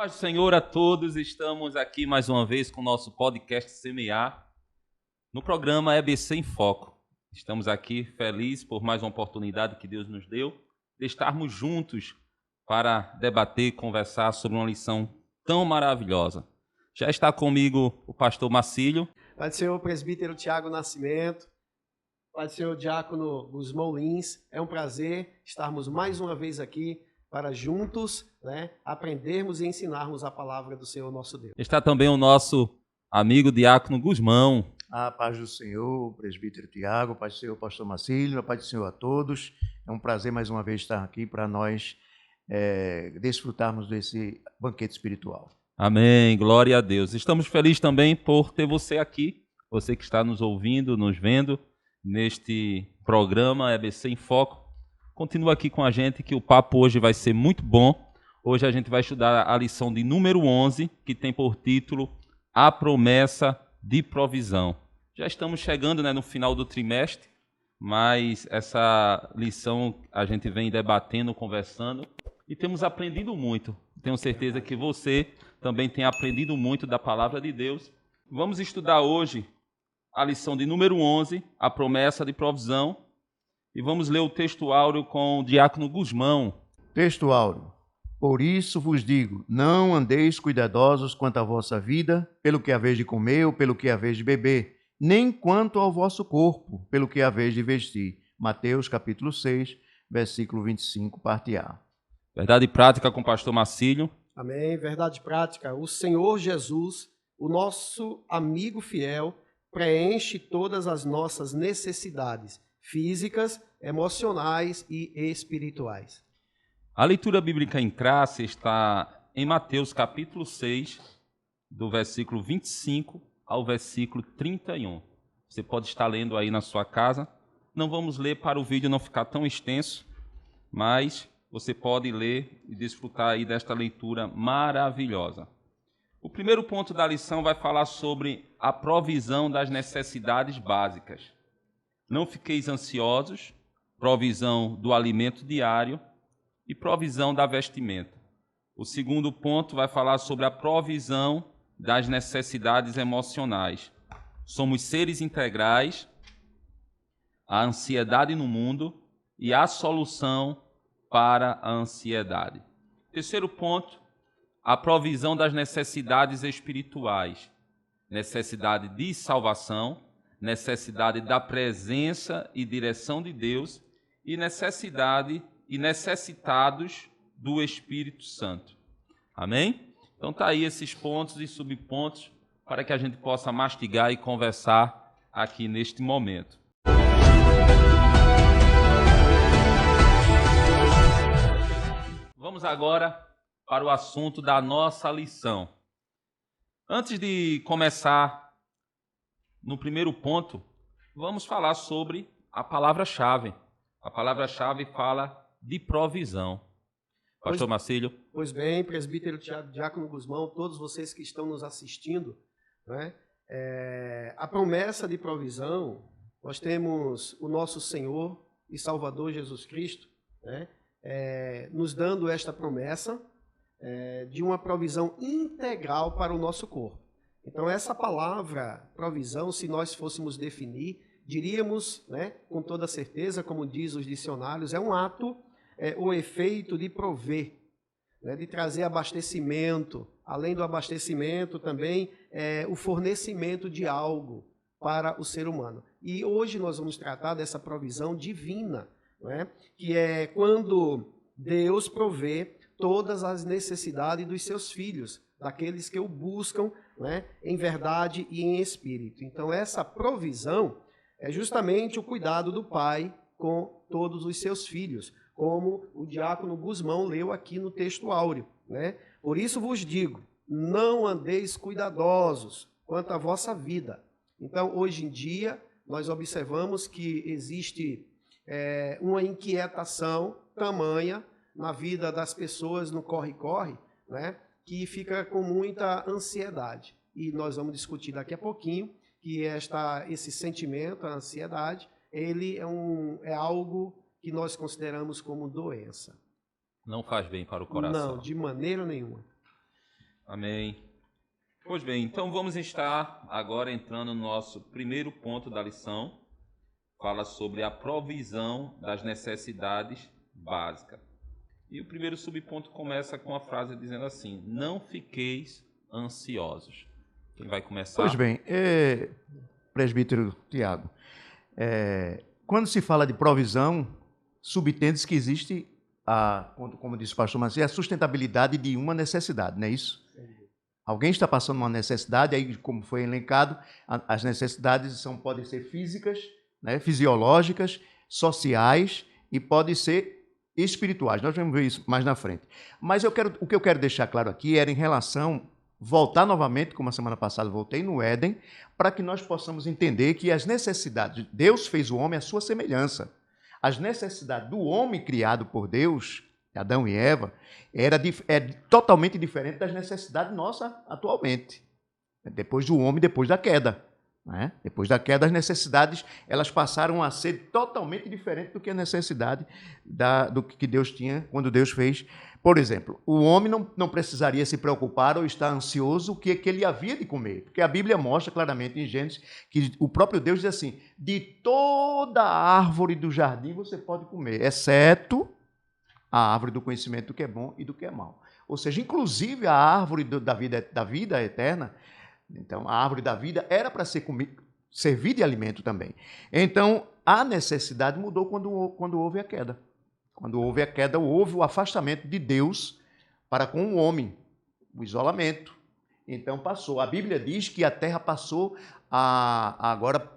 Paz do Senhor a todos, estamos aqui mais uma vez com o nosso podcast Semear, no programa EBC em Foco. Estamos aqui felizes por mais uma oportunidade que Deus nos deu de estarmos juntos para debater e conversar sobre uma lição tão maravilhosa. Já está comigo o pastor Marcílio. Pai do Senhor, presbítero Tiago Nascimento. Pai do Senhor, diácono Gusmão Lins. É um prazer estarmos mais uma vez aqui para juntos, aprendermos e ensinarmos a palavra do Senhor nosso Deus. Está também o nosso amigo diácono Gusmão. A paz do Senhor, presbítero Tiago, paz do Senhor, pastor Marcílio, a paz do Senhor a todos. É um prazer mais uma vez estar aqui para nós desfrutarmos desse banquete espiritual. Amém, glória a Deus. Estamos felizes também por ter você aqui, você que está nos ouvindo, nos vendo neste programa EBC em Foco. Continua aqui com a gente que o papo hoje vai ser muito bom. Hoje a gente vai estudar a lição de número 11, que tem por título A Promessa de Provisão. Já estamos chegando no final do trimestre, mas essa lição a gente vem debatendo, conversando e temos aprendido muito. Tenho certeza que você também tem aprendido muito da palavra de Deus. Vamos estudar hoje a lição de número 11, A Promessa de Provisão. E vamos ler o texto áureo com o diácono Gusmão. Texto áureo. Por isso vos digo, não andeis cuidadosos quanto à vossa vida, pelo que haveis de comer ou pelo que haveis de beber, nem quanto ao vosso corpo, pelo que haveis de vestir. Mateus capítulo 6, versículo 25, parte A. Verdade prática com o pastor Marcílio. Amém, verdade prática. O Senhor Jesus, o nosso amigo fiel, preenche todas as nossas necessidades físicas, emocionais e espirituais. A leitura bíblica em classe está em Mateus capítulo 6, do versículo 25 ao versículo 31. Você pode estar lendo aí na sua casa. Não vamos ler para o vídeo não ficar tão extenso, mas você pode ler e desfrutar aí desta leitura maravilhosa. O primeiro ponto da lição vai falar sobre a provisão das necessidades básicas. Não fiqueis ansiosos, provisão do alimento diário e provisão da vestimenta. O segundo ponto vai falar sobre a provisão das necessidades emocionais. Somos seres integrais, a ansiedade no mundo e a solução para a ansiedade. Terceiro ponto, a provisão das necessidades espirituais. Necessidade de salvação, necessidade da presença e direção de Deus e necessidade e necessitados do Espírito Santo. Amém? Então tá aí esses pontos e subpontos para que a gente possa mastigar e conversar aqui neste momento. Vamos agora para o assunto da nossa lição. Antes de começar no primeiro ponto, vamos falar sobre a palavra-chave. A palavra-chave fala de provisão. Pastor Marcílio. Pois bem, presbítero Tiago, diácono Gusmão, todos vocês que estão nos assistindo, a promessa de provisão, nós temos o nosso Senhor e Salvador Jesus Cristo, nos dando esta promessa de uma provisão integral para o nosso corpo. Então, essa palavra provisão, se nós fôssemos definir, diríamos, com toda certeza, como diz os dicionários, é um ato, o efeito de prover, de trazer abastecimento. Além do abastecimento, também o fornecimento de algo para o ser humano. E hoje nós vamos tratar dessa provisão divina, que é quando Deus provê todas as necessidades dos seus filhos, daqueles que o buscam, em verdade e em espírito. Então, essa provisão é justamente o cuidado do Pai com todos os seus filhos, como o diácono Gusmão leu aqui no texto áureo. Por isso vos digo, não andeis cuidadosos quanto à vossa vida. Então, hoje em dia, nós observamos que existe uma inquietação tamanha na vida das pessoas no corre-corre, que fica com muita ansiedade. E nós vamos discutir daqui a pouquinho que esse sentimento, a ansiedade, ele é algo que nós consideramos como doença. Não faz bem para o coração. Não, de maneira nenhuma. Amém. Pois bem, então vamos estar agora entrando no nosso primeiro ponto da lição. Fala sobre a provisão das necessidades básicas. E o primeiro subponto começa com a frase dizendo assim: não fiqueis ansiosos. Quem vai começar? Pois bem, presbítero Tiago, quando se fala de provisão, subtende-se que existe, como disse o pastor Maciel, a sustentabilidade de uma necessidade, não é isso? Alguém está passando uma necessidade, aí como foi elencado, as necessidades podem ser físicas, né, fisiológicas, sociais e podem ser espirituais. Nós vamos ver isso mais na frente. Mas o que eu quero deixar claro aqui era em relação, voltar novamente, como a semana passada voltei, no Éden, para que nós possamos entender que as necessidades, Deus fez o homem à sua semelhança. As necessidades do homem criado por Deus, Adão e Eva, é totalmente diferente das necessidades nossas atualmente. Depois do homem, depois da queda. Né? Depois da queda, as necessidades elas passaram a ser totalmente diferentes do que a necessidade do que Deus tinha quando Deus fez. Por exemplo, o homem não precisaria se preocupar ou estar ansioso o que ele havia de comer, porque a Bíblia mostra claramente em Gênesis que o próprio Deus diz assim: de toda árvore do jardim você pode comer, exceto a árvore do conhecimento do que é bom e do que é mal. Ou seja, inclusive a árvore da vida eterna. Então, a árvore da vida era para servir de alimento também. Então, a necessidade mudou quando houve a queda. Quando houve a queda, houve o afastamento de Deus para com o homem, o isolamento. Então, passou. A Bíblia diz que a terra passou agora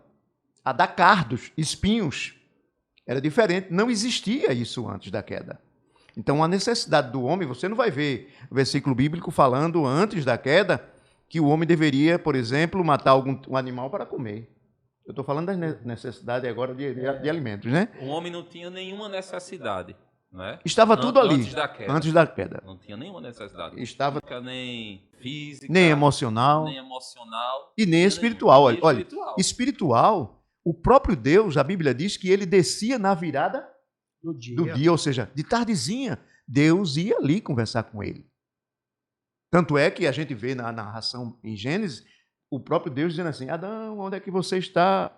a dar cardos, espinhos. Era diferente, não existia isso antes da queda. Então, a necessidade do homem, você não vai ver o versículo bíblico falando antes da queda que o homem deveria, por exemplo, matar um animal para comer. Eu estou falando das necessidades agora de alimentos, né? O homem não tinha nenhuma necessidade, né? Estava tudo ali, antes da queda. Não tinha nenhuma necessidade. Estava nem física, nem emocional e nem espiritual. Olha, espiritual, o próprio Deus, a Bíblia diz que ele descia na virada do dia, ou seja, de tardezinha, Deus ia ali conversar com ele. Tanto é que a gente vê na narração em Gênesis, o próprio Deus dizendo assim: Adão, onde é que você está?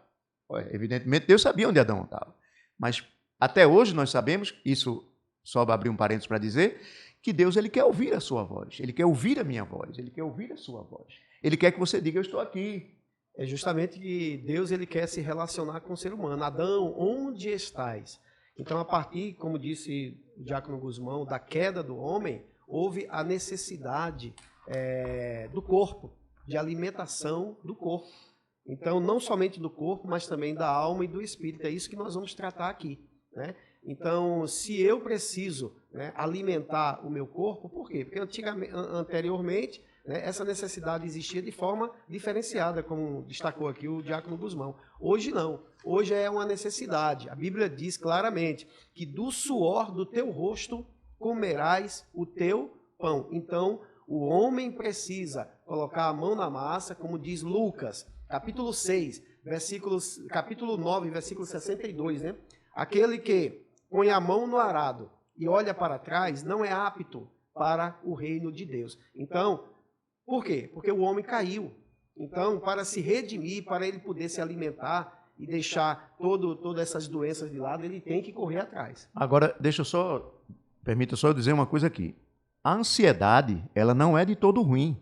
Evidentemente, Deus sabia onde Adão estava. Mas até hoje nós sabemos, isso só abrir um parênteses para dizer, que Deus ele quer ouvir a sua voz, ele quer ouvir a minha voz, ele quer ouvir a sua voz. Ele quer que você diga: eu estou aqui. É justamente que Deus ele quer se relacionar com o ser humano. Adão, onde estás? Então, a partir, como disse o diácono Guzmão, da queda do homem, houve a necessidade do corpo, de alimentação do corpo. Então, não somente do corpo, mas também da alma e do espírito. É isso que nós vamos tratar aqui, né? Então, se eu preciso, né, alimentar o meu corpo, por quê? Porque anteriormente, né, essa necessidade existia de forma diferenciada, como destacou aqui o diácono Guzmão. Hoje não. Hoje é uma necessidade. A Bíblia diz claramente que do suor do teu rosto comerás o teu pão. Então, o homem precisa colocar a mão na massa, como diz Lucas, capítulo 6, capítulo 9, versículo 62, né? Aquele que põe a mão no arado e olha para trás não é apto para o reino de Deus. Então, por quê? Porque o homem caiu. Então, para se redimir, para ele poder se alimentar e deixar todas essas doenças de lado, ele tem que correr atrás. Agora, permita só eu dizer uma coisa aqui. A ansiedade, ela não é de todo ruim.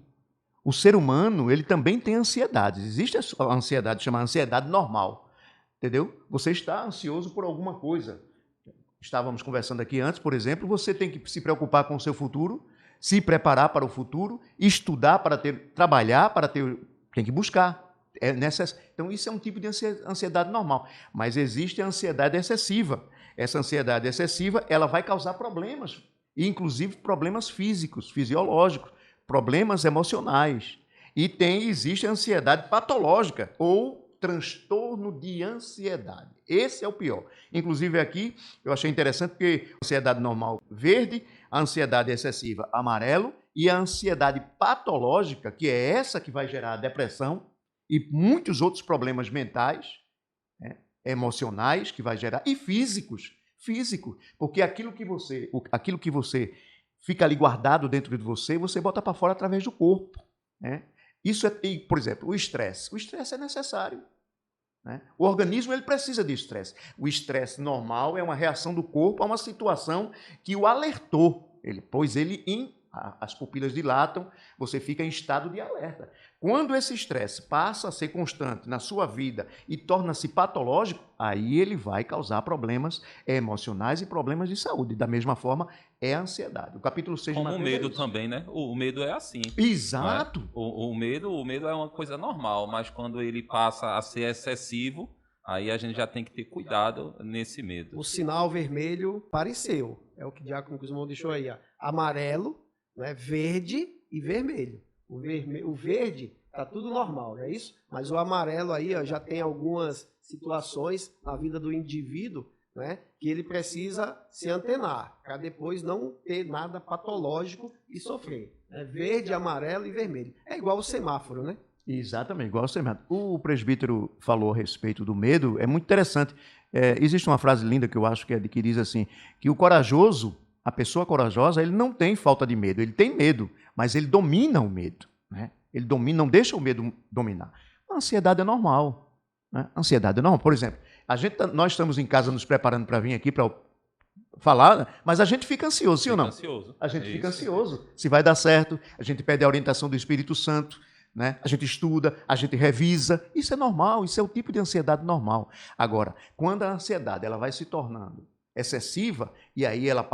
O ser humano, ele também tem ansiedades. Existe a ansiedade, chamada ansiedade normal. Entendeu? Você está ansioso por alguma coisa. Estávamos conversando aqui antes, por exemplo, você tem que se preocupar com o seu futuro, se preparar para o futuro, estudar para trabalhar para ter, tem que buscar. Então, isso é um tipo de ansiedade normal. Mas existe a ansiedade excessiva. Essa ansiedade excessiva, ela vai causar problemas, inclusive problemas físicos, fisiológicos, problemas emocionais. E existe a ansiedade patológica ou transtorno de ansiedade. Esse é o pior. Inclusive aqui, eu achei interessante porque a ansiedade normal, verde, a ansiedade excessiva, amarelo, e a ansiedade patológica, que é essa que vai gerar a depressão e muitos outros problemas mentais, né, emocionais, que vai gerar, e físicos, porque aquilo que você fica ali guardado dentro de você, você bota para fora através do corpo, né? Isso é, por exemplo, o estresse. O estresse é necessário, né? O organismo ele precisa de estresse. O estresse normal é uma reação do corpo a uma situação que o alertou. As pupilas dilatam, você fica em estado de alerta. Quando esse estresse passa a ser constante na sua vida e torna-se patológico, aí ele vai causar problemas emocionais e problemas de saúde. Da mesma forma, é a ansiedade. O capítulo 6 de Como o Mateus medo também, né? O medo é assim. Exato. Não é? O medo é uma coisa normal, mas quando ele passa a ser excessivo, aí a gente já tem que ter cuidado nesse medo. O sinal vermelho apareceu. É o que o Diácono Guzmão deixou aí. Ó. Amarelo, né? Verde e vermelho. O verde está tudo normal, não é isso? Mas o amarelo aí ó, já tem algumas situações na vida do indivíduo, né, que ele precisa se antenar, para depois não ter nada patológico e sofrer. Verde, amarelo e vermelho. É igual o semáforo, né? Exatamente, igual o semáforo. O presbítero falou a respeito do medo, é muito interessante. Existe uma frase linda que eu acho que diz assim, que o corajoso, a pessoa corajosa, ele não tem falta de medo, ele tem medo, mas ele domina o medo, né? Ele não deixa o medo dominar. A ansiedade é normal, né? A ansiedade é normal. Por exemplo, nós estamos em casa nos preparando para vir aqui para falar, mas a gente fica ansioso, sim ou não? Ansioso. A gente fica ansioso. Se vai dar certo, a gente pede a orientação do Espírito Santo, né? A gente estuda, a gente revisa. Isso é normal, isso é o tipo de ansiedade normal. Agora, quando a ansiedade ela vai se tornando excessiva, e aí ela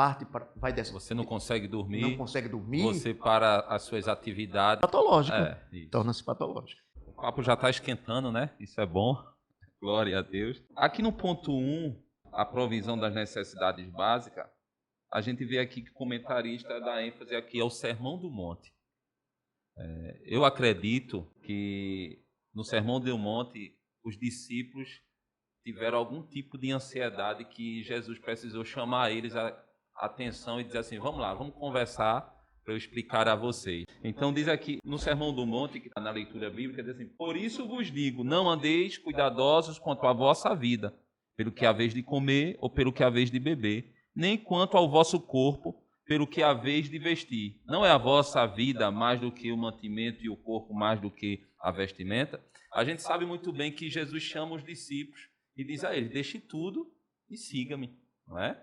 vai descer. Você não consegue dormir. Não consegue dormir. Você para as suas atividades. Patológica. Torna-se patológica. O papo já está esquentando, né? Isso é bom. Glória a Deus. Aqui no ponto 1, a provisão das necessidades básicas, a gente vê aqui que o comentarista dá ênfase aqui ao Sermão do Monte. Eu acredito que no Sermão do Monte os discípulos tiveram algum tipo de ansiedade que Jesus precisou chamar eles a atenção e dizer assim, vamos lá, vamos conversar para eu explicar a vocês. Então diz aqui no Sermão do Monte, que está na leitura bíblica, diz assim, por isso vos digo, não andeis cuidadosos quanto à vossa vida, pelo que haveis de comer ou pelo que haveis de beber, nem quanto ao vosso corpo, pelo que haveis de vestir. Não é a vossa vida mais do que o mantimento e o corpo mais do que a vestimenta? A gente sabe muito bem que Jesus chama os discípulos e diz a eles, deixe tudo e siga-me, não é?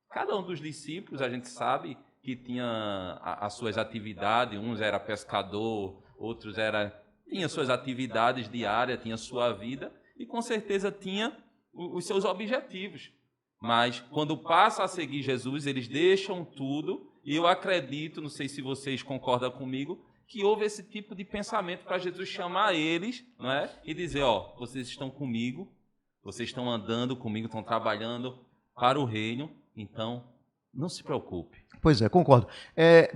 Cada um dos discípulos, a gente sabe que tinha as suas atividades, uns era pescador, outros tinha suas atividades diárias, tinha sua vida e com certeza tinha os seus objetivos. Mas quando passa a seguir Jesus, eles deixam tudo e eu acredito, não sei se vocês concordam comigo, que houve esse tipo de pensamento para Jesus chamar eles, não é? E dizer, ó, vocês estão comigo, vocês estão andando comigo, estão trabalhando para o reino, então não se preocupe. Pois é, concordo.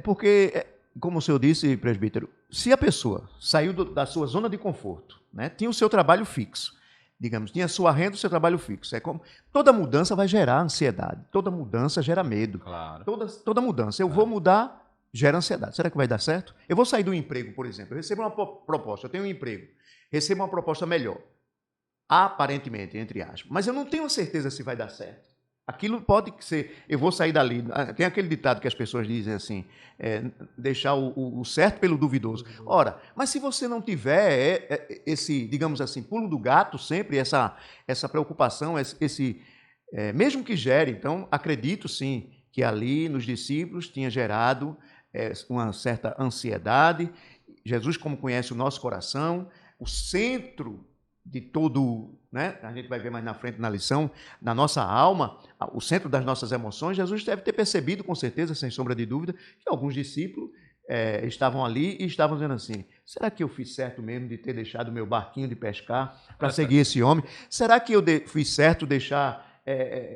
Porque, como o senhor disse, presbítero, se a pessoa saiu da sua zona de conforto, né, tinha o seu trabalho fixo, digamos, tinha a sua renda, o seu trabalho fixo. É como toda mudança vai gerar ansiedade, toda mudança gera medo. Claro. Toda mudança. Eu vou mudar, gera ansiedade. Será que vai dar certo? Eu vou sair do emprego, por exemplo, eu recebo uma proposta, eu tenho um emprego, recebo uma proposta melhor. Aparentemente, entre aspas. Mas eu não tenho certeza se vai dar certo. Aquilo pode ser, eu vou sair dali. Tem aquele ditado que as pessoas dizem assim, deixar o certo pelo duvidoso. Ora, mas se você não tiver esse, digamos assim, pulo do gato sempre, essa preocupação, mesmo que gere, então, acredito sim que ali nos discípulos tinha gerado uma certa ansiedade. Jesus, como conhece o nosso coração, o centro de todo, né? A gente vai ver mais na frente na lição, na nossa alma, o centro das nossas emoções, Jesus deve ter percebido, com certeza, sem sombra de dúvida, que alguns discípulos estavam ali e estavam dizendo assim, será que eu fiz certo mesmo de ter deixado o meu barquinho de pescar para seguir esse homem? Será que eu fiz certo deixar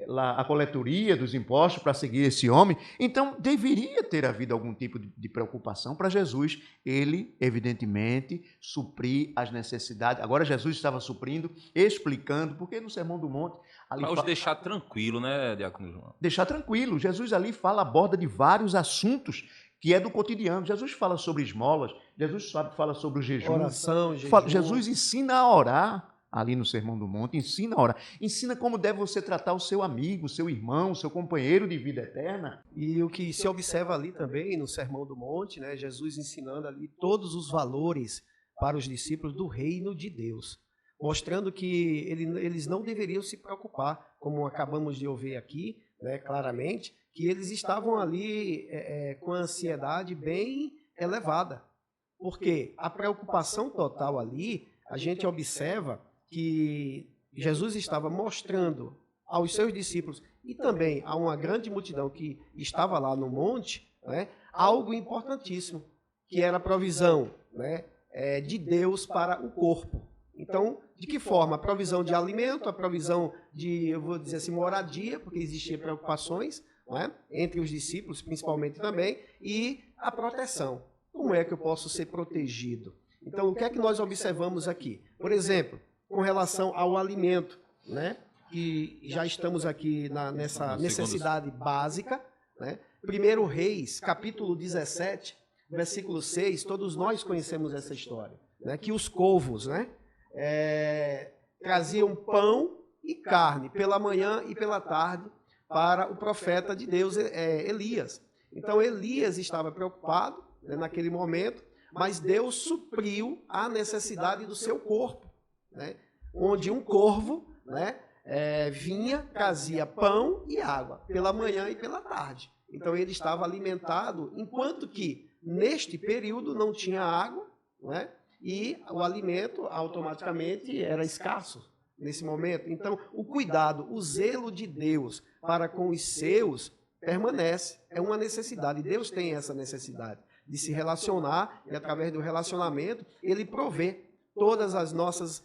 lá a coletoria dos impostos para seguir esse homem? Então, deveria ter havido algum tipo de preocupação para Jesus, ele, evidentemente, suprir as necessidades. Agora, Jesus estava suprindo, explicando, porque no Sermão do Monte... Para os deixar tranquilo, né, Diácono João? Deixar tranquilo. Jesus ali aborda de vários assuntos que é do cotidiano. Jesus fala sobre esmolas, Jesus fala sobre o jejum. Oração, jejum. Jesus ensina a orar. ali no Sermão do Monte, ensina a orar. Ensina como deve você tratar o seu amigo, seu irmão, seu companheiro de vida eterna. E o que se observa ali também no Sermão do Monte, né, Jesus ensinando ali todos os valores para os discípulos do reino de Deus, mostrando que eles não deveriam se preocupar, como acabamos de ouvir aqui, né, claramente, que eles estavam ali com a ansiedade bem elevada, porque a preocupação total ali, a gente observa que Jesus estava mostrando aos seus discípulos e também a uma grande multidão que estava lá no monte, né, algo importantíssimo, que era a provisão, né, de Deus para o corpo. Então, de que forma? A provisão de alimento, a provisão de, eu vou dizer assim, moradia, porque existiam preocupações, né, entre os discípulos, principalmente também, e a proteção. Como é que eu posso ser protegido? Então, o que é que nós observamos aqui? Por exemplo, com relação ao alimento, né, que já estamos aqui nessa necessidade básica, né? 1 Reis, capítulo 17, versículo 6, todos nós conhecemos essa história, né? Que os corvos, né, traziam pão e carne pela manhã e pela tarde para o profeta de Deus, Elias. Então, Elias estava preocupado, né, naquele momento, mas Deus supriu a necessidade do seu corpo, né, onde um corvo, né, vinha, trazia pão e água pela manhã e pela tarde. Então, ele estava alimentado, enquanto que neste período não tinha água, né, e o alimento automaticamente era escasso nesse momento. Então, o cuidado, o zelo de Deus para com os seus permanece. É uma necessidade. Deus tem essa necessidade de se relacionar e, através do relacionamento, Ele provê todas as nossas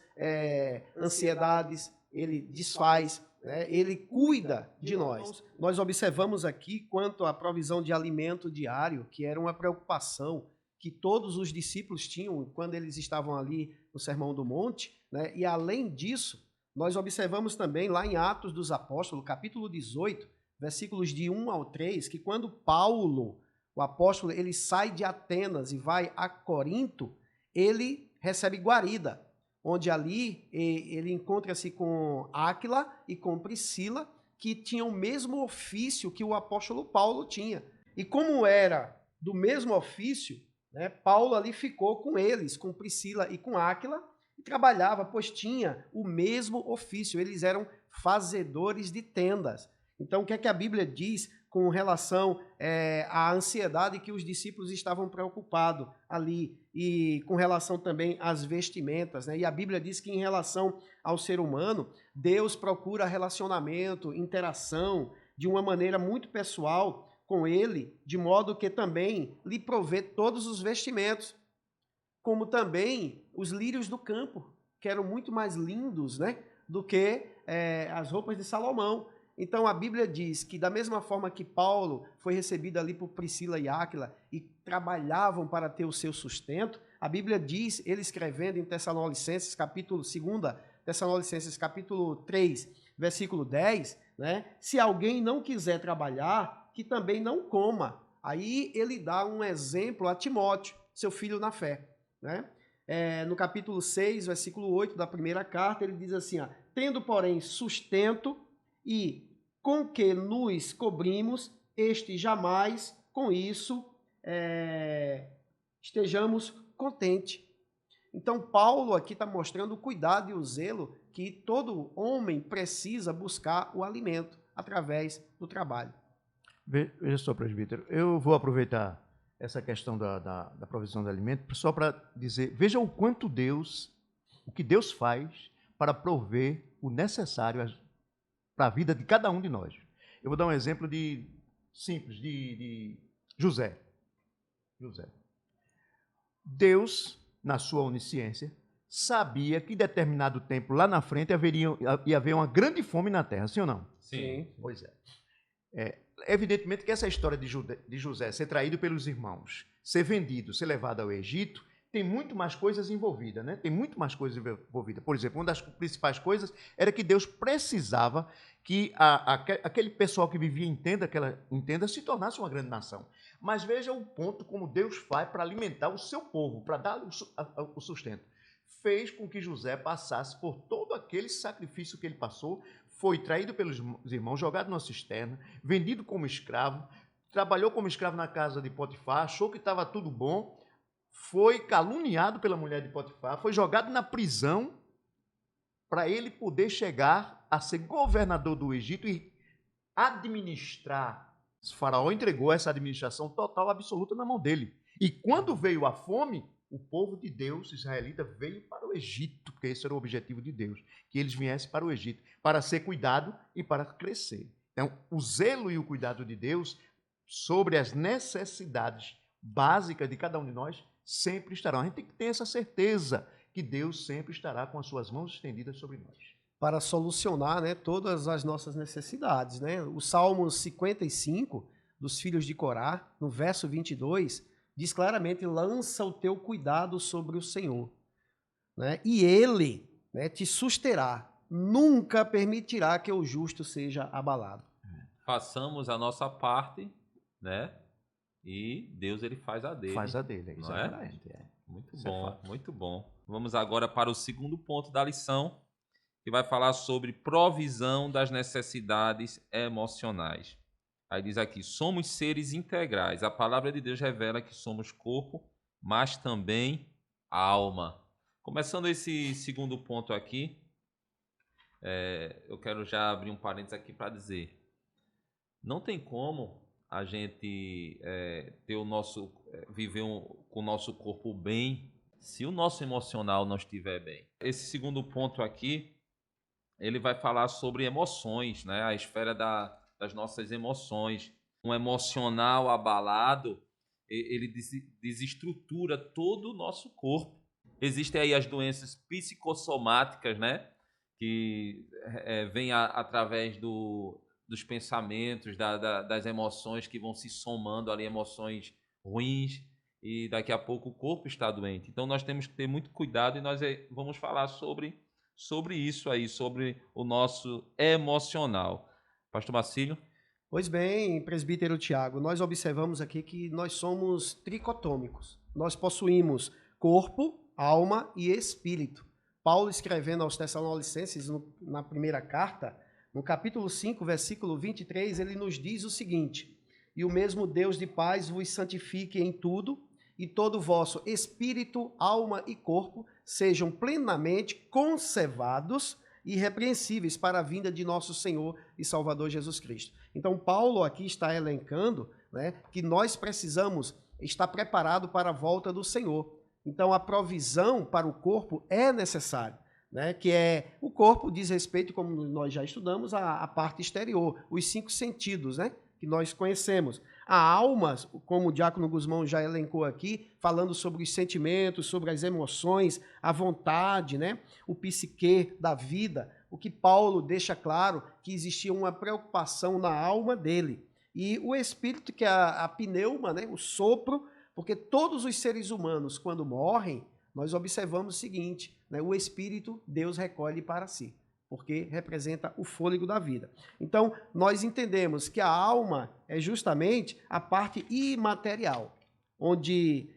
ansiedades, Ele desfaz, né? Ele cuida de nós. Nós observamos aqui quanto à provisão de alimento diário, que era uma preocupação que todos os discípulos tinham quando eles estavam ali no Sermão do Monte, né? E além disso, nós observamos também lá em Atos dos Apóstolos, capítulo 18, versículos de 1 ao 3, que quando Paulo, o apóstolo, ele sai de Atenas e vai a Corinto, ele recebe guarida, onde ali ele encontra-se com Áquila e com Priscila, que tinham o mesmo ofício que o apóstolo Paulo tinha. E como era do mesmo ofício, né, Paulo ali ficou com eles, com Priscila e com Áquila, e trabalhava, pois tinha o mesmo ofício. Eles eram fazedores de tendas. Então, o que é que a Bíblia diz com relação à ansiedade que os discípulos estavam preocupados ali e com relação também às vestimentas, né? E a Bíblia diz que em relação ao ser humano, Deus procura relacionamento, interação de uma maneira muito pessoal com ele, de modo que também lhe provê todos os vestimentos, como também os lírios do campo, que eram muito mais lindos, né, do que as roupas de Salomão. Então a Bíblia diz que da mesma forma que Paulo foi recebido ali por Priscila e Áquila e trabalhavam para ter o seu sustento, a Bíblia diz, ele escrevendo em Tessalonicenses capítulo 2, Tessalonicenses capítulo 3, versículo 10, né, se alguém não quiser trabalhar, que também não coma. Aí ele dá um exemplo a Timóteo, seu filho na fé, né? No capítulo 6, versículo 8 da primeira carta, ele diz assim, ó, tendo, porém, sustento e com que nos cobrimos, este jamais com isso estejamos contentes. Então, Paulo aqui está mostrando o cuidado e o zelo que todo homem precisa buscar o alimento através do trabalho. Veja só, presbítero, eu vou aproveitar essa questão da provisão de alimento só para dizer, veja o quanto o que Deus faz para prover o necessário para a vida de cada um de nós. Eu vou dar um exemplo simples de José. Deus, na sua onisciência, sabia que em determinado tempo lá na frente ia haver uma grande fome na terra, sim ou não? Sim. Pois é. Evidentemente que essa história de José ser traído pelos irmãos, ser vendido, ser levado ao Egito, tem muito mais coisas envolvidas, né? Tem muito mais coisas envolvidas. Por exemplo, uma das principais coisas era que Deus precisava que aquele pessoal que vivia em tenda se tornasse uma grande nação. Mas veja o ponto como Deus faz para alimentar o seu povo, para dar o sustento. fez com que José passasse por todo aquele sacrifício que ele passou, foi traído pelos irmãos, jogado numa cisterna, vendido como escravo, trabalhou como escravo na casa de Potifar, achou que estava tudo bom, foi caluniado pela mulher de Potifar, foi jogado na prisão para ele poder chegar a ser governador do Egito e administrar. O faraó entregou essa administração total, absoluta na mão dele. E quando veio a fome, o povo de Deus, israelita, veio para o Egito, porque esse era o objetivo de Deus, que eles viessem para o Egito, para ser cuidado e para crescer. Então, o zelo e o cuidado de Deus sobre as necessidades básicas de cada um de nós sempre estarão. A gente tem que ter essa certeza que Deus sempre estará com as suas mãos estendidas sobre nós. Para solucionar, né, todas as nossas necessidades, né? O Salmo 55, dos filhos de Corá, no verso 22, diz claramente: lança o teu cuidado sobre o Senhor, né? E ele, né, te susterá, nunca permitirá que o justo seja abalado. Façamos a nossa parte, né? E Deus ele faz a dele. Faz a dele, não é? exatamente. Muito Isso é bom, fato. muito bom. Vamos agora para o segundo ponto da lição, que vai falar sobre provisão das necessidades emocionais. Aí diz aqui: somos seres integrais. A palavra de Deus revela que somos corpo, mas também alma. Começando esse segundo ponto aqui, eu quero já abrir um parênteses aqui para dizer: não tem como a gente ter viver com o nosso corpo bem se o nosso emocional não estiver bem. Esse segundo ponto aqui, ele vai falar sobre emoções, né? A esfera das nossas emoções. Um emocional abalado, ele desestrutura todo o nosso corpo. Existem aí as doenças psicossomáticas, né? Que vêm através dos pensamentos, das emoções que vão se somando ali, emoções ruins, e daqui a pouco o corpo está doente. Então nós temos que ter muito cuidado e nós vamos falar sobre isso aí, sobre o nosso emocional. Pastor Marcílio? Pois bem, presbítero Tiago, nós observamos aqui que nós somos tricotômicos. Nós possuímos corpo, alma e espírito. Paulo, escrevendo aos Tessalonicenses, na primeira carta, no capítulo 5, versículo 23, ele nos diz o seguinte: e o mesmo Deus de paz vos santifique em tudo, e todo o vosso espírito, alma e corpo sejam plenamente conservados e irrepreensíveis para a vinda de nosso Senhor e Salvador Jesus Cristo. Então, Paulo aqui está elencando, né, que nós precisamos estar preparados para a volta do Senhor. Então, a provisão para o corpo é necessária, né, que o corpo diz respeito, como nós já estudamos, à parte exterior, os 5 sentidos, né, que nós conhecemos. A alma, como o diácono Guzmão já elencou aqui, falando sobre os sentimentos, sobre as emoções, a vontade, né, o psique da vida, o que Paulo deixa claro que existia uma preocupação na alma dele. E o espírito, que é a pneuma, né, o sopro, porque todos os seres humanos, quando morrem, nós observamos o seguinte, né, o espírito Deus recolhe para si, porque representa o fôlego da vida. Então, nós entendemos que a alma é justamente a parte imaterial, onde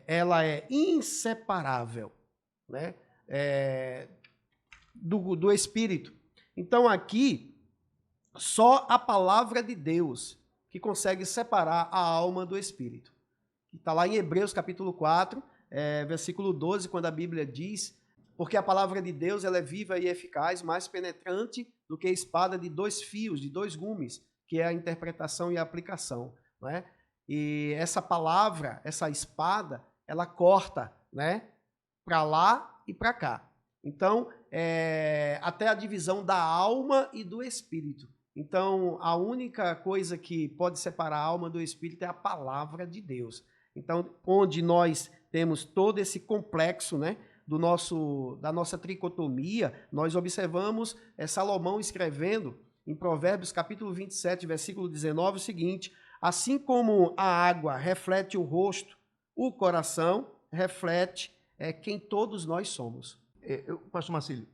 ela é inseparável, né, do espírito. Então, aqui, só a palavra de Deus que consegue separar a alma do espírito. Está lá em Hebreus capítulo 4, versículo 12, quando a Bíblia diz: porque a palavra de Deus ela é viva e eficaz, mais penetrante do que a espada de 2 fios, de 2 gumes, que é a interpretação e a aplicação. Não é? E essa palavra, essa espada, ela corta, né, para lá e para cá. Então, até a divisão da alma e do espírito. Então, a única coisa que pode separar a alma do espírito é a palavra de Deus. Então, onde nós temos todo esse complexo, né, da nossa tricotomia, nós observamos Salomão escrevendo em Provérbios capítulo 27, versículo 19, o seguinte: assim como a água reflete o rosto, o coração reflete quem todos nós somos. Pastor Marcílio,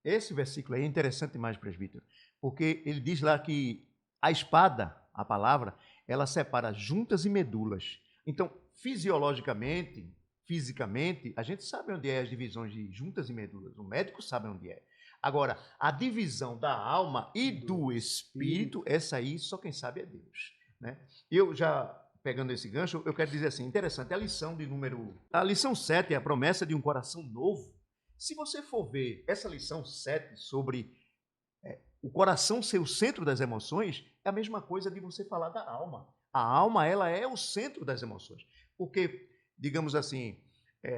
esse versículo aí é interessante demais, presbítero, porque ele diz lá que a espada, a palavra, ela separa juntas e medulas. Então, fisiologicamente, fisicamente, a gente sabe onde é as divisões de juntas e medulas. O médico sabe onde é. Agora, a divisão da alma e do espírito, essa aí só quem sabe é Deus, né? Eu já, pegando esse gancho, eu quero dizer assim, interessante, a lição 7 é a promessa de um coração novo. Se você for ver essa lição 7 sobre o coração ser o centro das emoções, é a mesma coisa de você falar da alma. A alma, ela é o centro das emoções. Porque, digamos assim,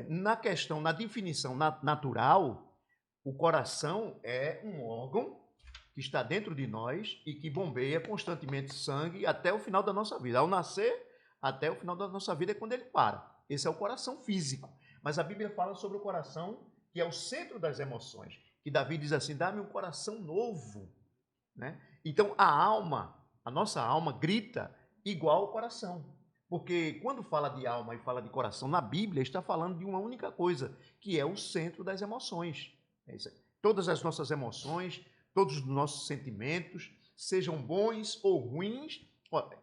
na definição natural, o coração é um órgão que está dentro de nós e que bombeia constantemente sangue até o final da nossa vida. Ao nascer, até o final da nossa vida é quando ele para. Esse é o coração físico. Mas a Bíblia fala sobre o coração que é o centro das emoções. Que Davi diz assim, dá-me um coração novo, né? Então, a nossa alma grita igual ao coração. Porque quando fala de alma e fala de coração, na Bíblia está falando de uma única coisa, que é o centro das emoções. Todas as nossas emoções, todos os nossos sentimentos, sejam bons ou ruins.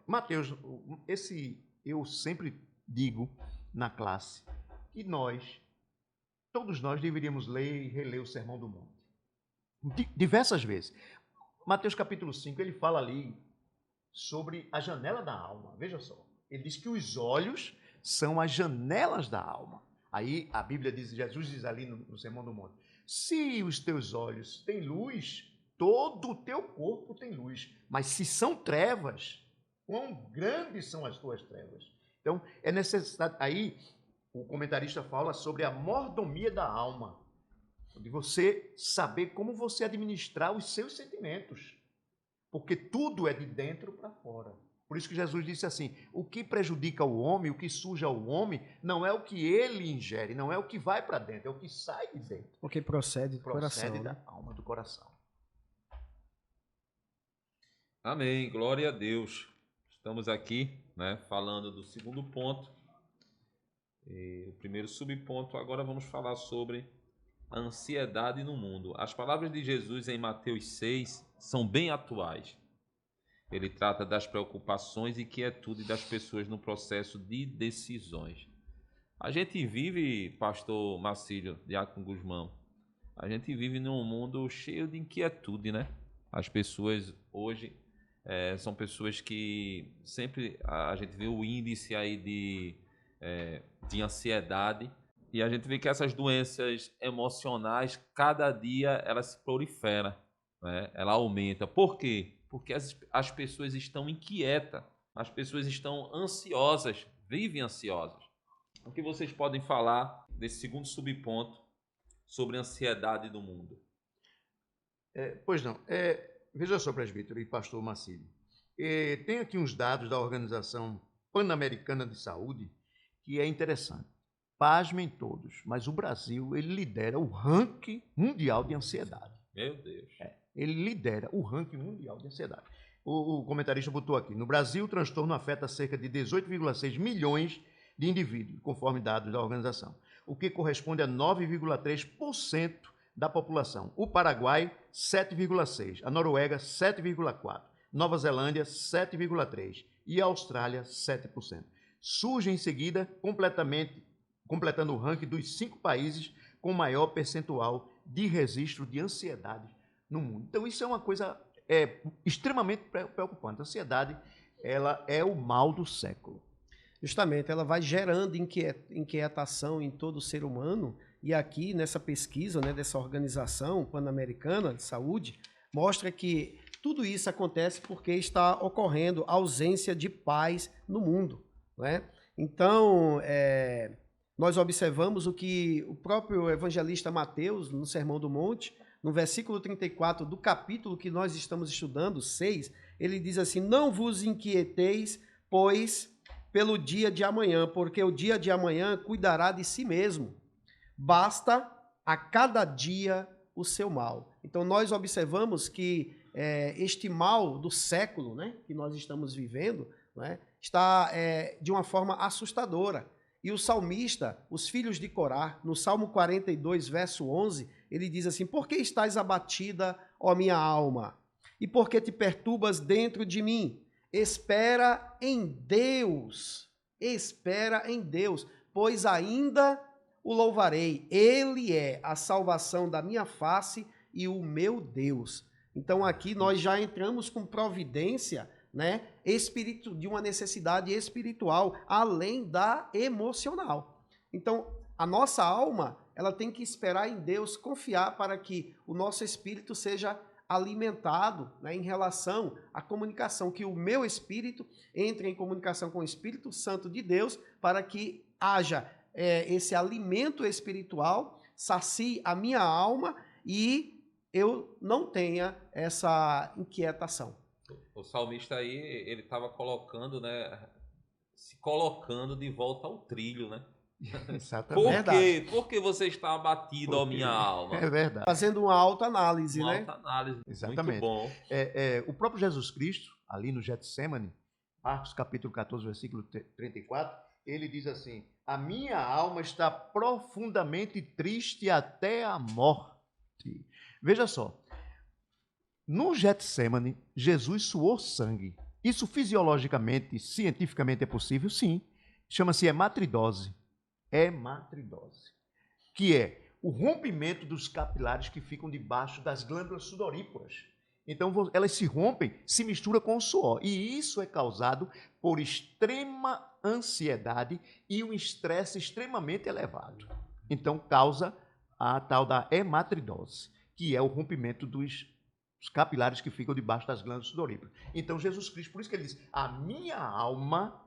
Mateus, eu sempre digo na classe que todos nós deveríamos ler e reler o Sermão do Monte. Diversas vezes. Mateus capítulo 5, ele fala ali sobre a janela da alma. Veja só, ele diz que os olhos são as janelas da alma. Aí a Bíblia diz, Jesus diz ali no Sermão do Monte, se os teus olhos têm luz, todo o teu corpo tem luz. Mas se são trevas, quão grandes são as tuas trevas? Então, é necessário. Aí, o comentarista fala sobre a mordomia da alma, de você saber como você administrar os seus sentimentos. Porque tudo é de dentro para fora. Por isso que Jesus disse assim, o que prejudica o homem, o que suja o homem, não é o que ele ingere, não é o que vai para dentro, é o que sai de dentro. O que procede do coração. Procede da alma, do coração. Amém, glória a Deus. Estamos aqui, né, falando do segundo ponto. E o primeiro subponto, agora vamos falar sobre a ansiedade no mundo. As palavras de Jesus em Mateus 6 são bem atuais. Ele trata das preocupações e inquietudes das pessoas no processo de decisões. A gente vive, pastor Marcílio, Diácono Guzmão, a gente vive num mundo cheio de inquietude, né? As pessoas hoje são pessoas que sempre a gente vê o índice aí de ansiedade e a gente vê que essas doenças emocionais, cada dia ela se prolifera, né? Ela aumenta. Por quê? Porque as pessoas estão inquietas, as pessoas estão ansiosas, vivem ansiosas. O que vocês podem falar desse segundo subponto sobre a ansiedade do mundo? Pois não. Veja só, presbítero e pastor Marcílio. Tem aqui uns dados da Organização Pan-Americana de Saúde que é interessante. Pasmem todos, mas o Brasil ele lidera o ranking mundial de ansiedade. Meu Deus. Ele lidera o ranking mundial de ansiedade. O comentarista botou aqui, no Brasil o transtorno afeta cerca de 18,6 milhões de indivíduos, conforme dados da organização, o que corresponde a 9,3% da população. O Paraguai, 7,6%, a Noruega, 7,4%, Nova Zelândia, 7,3% e a Austrália, 7%. Surge em seguida, completando o ranking dos 5 países com maior percentual de registro de ansiedade no mundo. Então, isso é uma coisa extremamente preocupante. A ansiedade, ela é o mal do século. Justamente, ela vai gerando inquietação em todo ser humano, e aqui nessa pesquisa, né, dessa Organização Pan-Americana de Saúde, mostra que tudo isso acontece porque está ocorrendo ausência de paz no mundo, né? Então, nós observamos o que o próprio evangelista Mateus, no Sermão do Monte, no versículo 34 do capítulo que nós estamos estudando, 6, ele diz assim, não vos inquieteis, pois pelo dia de amanhã, porque o dia de amanhã cuidará de si mesmo. Basta a cada dia o seu mal. Então nós observamos que este mal do século, né, que nós estamos vivendo, né, está de uma forma assustadora. E o salmista, os filhos de Corá, no Salmo 42, verso 11, ele diz assim, por que estás abatida, ó minha alma? E por que te perturbas dentro de mim? Espera em Deus, pois ainda o louvarei. Ele é a salvação da minha face e o meu Deus. Então aqui nós já entramos com providência, né, de uma necessidade espiritual, além da emocional. Então, a nossa alma, ela tem que esperar em Deus, confiar para que o nosso espírito seja alimentado, né, em relação à comunicação, que o meu espírito entre em comunicação com o Espírito Santo de Deus, para que haja esse alimento espiritual, sacie a minha alma e eu não tenha essa inquietação. O salmista aí, ele estava colocando, né, se colocando de volta ao trilho, né? Exatamente. Por quê? Porque você está abatido, ó minha alma. É verdade. Fazendo uma autoanálise, né? Autoanálise. Exatamente. Muito bom. O próprio Jesus Cristo, ali no Getsemane, Marcos capítulo 14, versículo 34, ele diz assim: a minha alma está profundamente triste até a morte. Veja só, no Getsemane, Jesus suou sangue. Isso fisiologicamente, cientificamente é possível? Sim. Chama-se hematridose. Hematridose. Que é o rompimento dos capilares que ficam debaixo das glândulas sudoríparas. Então, elas se rompem, se mistura com o suor. E isso é causado por extrema ansiedade e um estresse extremamente elevado. Então, causa a tal da hematridose, que é o rompimento dos capilares que ficam debaixo das glândulas sudoríparas. Então, Jesus Cristo, por isso que ele diz: a minha alma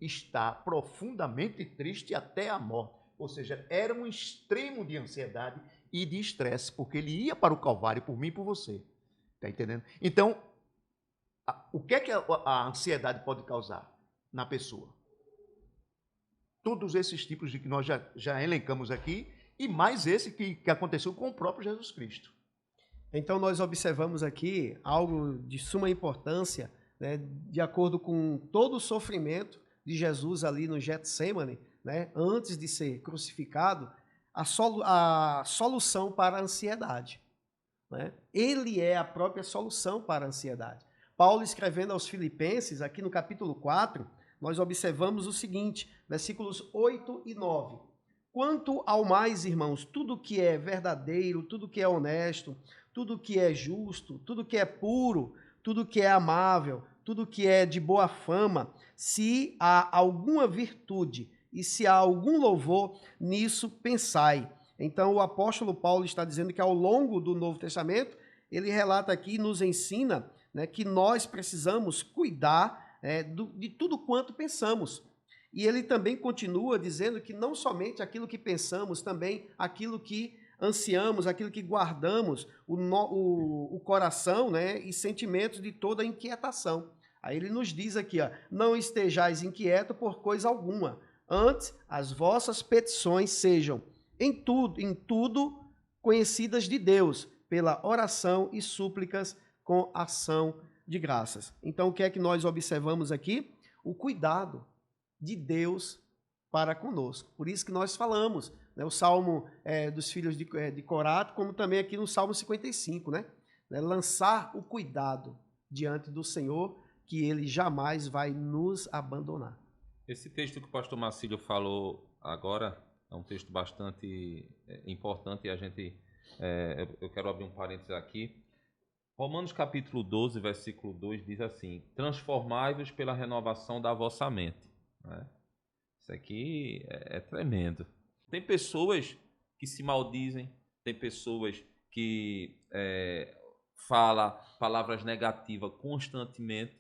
está profundamente triste até a morte. Ou seja, era um extremo de ansiedade e de estresse, porque ele ia para o Calvário por mim e por você. Está entendendo? Então, o que é que a ansiedade pode causar na pessoa? Todos esses tipos de que nós já elencamos aqui, e mais esse que aconteceu com o próprio Jesus Cristo. Então, nós observamos aqui algo de suma importância, né, de acordo com todo o sofrimento de Jesus ali no Getsemane, né, antes de ser crucificado, a solução para a ansiedade. Né? Ele é a própria solução para a ansiedade. Paulo, escrevendo aos Filipenses, aqui no capítulo 4, nós observamos o seguinte, versículos 8 e 9. Quanto ao mais, irmãos, tudo que é verdadeiro, tudo que é honesto, tudo que é justo, tudo que é puro, tudo que é amável, tudo que é de boa fama, se há alguma virtude e se há algum louvor, nisso pensai. Então, o apóstolo Paulo está dizendo que ao longo do Novo Testamento, ele relata aqui, nos ensina, né, que nós precisamos cuidar de tudo quanto pensamos. E ele também continua dizendo que não somente aquilo que pensamos, também aquilo que ansiamos, aquilo que guardamos, o coração, né, e sentimentos de toda inquietação. Aí ele nos diz aqui, ó, não estejais inquietos por coisa alguma, antes as vossas petições sejam em tudo conhecidas de Deus, pela oração e súplicas com ação de graças. Então, o que é que nós observamos aqui? O cuidado de Deus para conosco. Por isso que nós falamos, né, o Salmo dos filhos de Corá, como também aqui no Salmo 55, né? Lançar o cuidado diante do Senhor, que Ele jamais vai nos abandonar. Esse texto que o pastor Marcílio falou agora é um texto bastante importante e a gente, eu quero abrir um parênteses aqui. Romanos capítulo 12, versículo 2 diz assim: transformai-vos pela renovação da vossa mente. Né? Isso aqui é tremendo. Tem pessoas que se maldizem, tem pessoas que falam palavras negativas constantemente.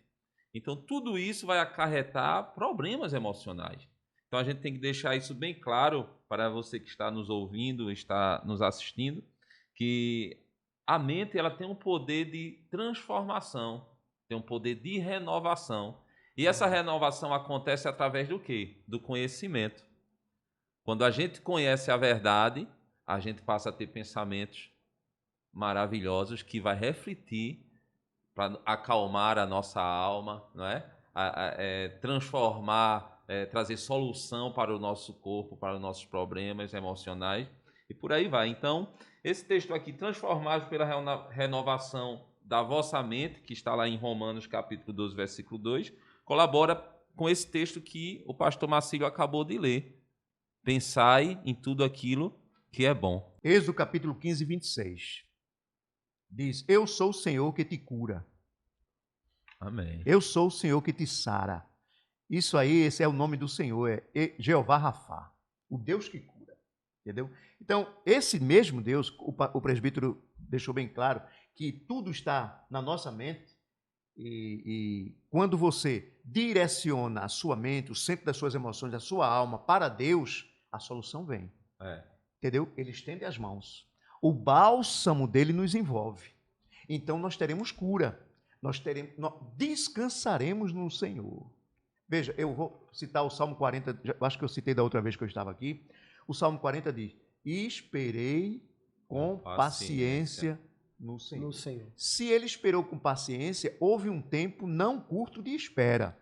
Então, tudo isso vai acarretar problemas emocionais. Então, a gente tem que deixar isso bem claro para você que está nos ouvindo, está nos assistindo, que a mente ela tem um poder de transformação, tem um poder de renovação. E essa renovação acontece através do quê? Do conhecimento. Quando a gente conhece a verdade, a gente passa a ter pensamentos maravilhosos que vai refletir para acalmar a nossa alma, não é? Transformar, trazer solução para o nosso corpo, para os nossos problemas emocionais e por aí vai. Então, esse texto aqui, transformado pela renovação da vossa mente, que está lá em Romanos capítulo 12, versículo 2, colabora com esse texto que o pastor Marcílio acabou de ler. pensai em tudo aquilo que é bom. Êxodo capítulo 15, 26. Diz, eu sou o Senhor que te cura. Amém. Eu sou o Senhor que te sara. Isso aí, esse é o nome do Senhor, é Jeová Rafá, o Deus que cura. Entendeu? Então, esse mesmo Deus, o presbítero deixou bem claro que tudo está na nossa mente e quando você direciona a sua mente, o centro das suas emoções, a sua alma para Deus, a solução vem. Entendeu? Ele estende as mãos. O bálsamo dele nos envolve. Então, nós teremos cura. Nós descansaremos no Senhor. Veja, eu vou citar o Salmo 40, acho que eu citei da outra vez que eu estava aqui. O Salmo 40 diz, esperei com paciência no Senhor. Se ele esperou com paciência, houve um tempo não curto de espera.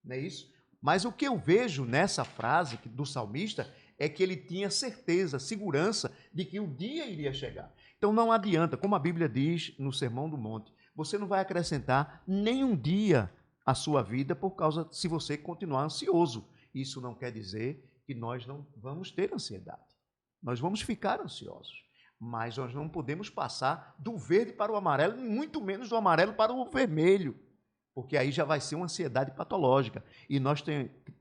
Não é isso? Mas o que eu vejo nessa frase do salmista é que ele tinha certeza, segurança de que o dia iria chegar. Então não adianta, como a Bíblia diz no Sermão do Monte, você não vai acrescentar nem um dia à sua vida por causa se você continuar ansioso. Isso não quer dizer que nós não vamos ter ansiedade. Nós vamos ficar ansiosos, mas nós não podemos passar do verde para o amarelo, muito menos do amarelo para o vermelho, porque aí já vai ser uma ansiedade patológica. E nós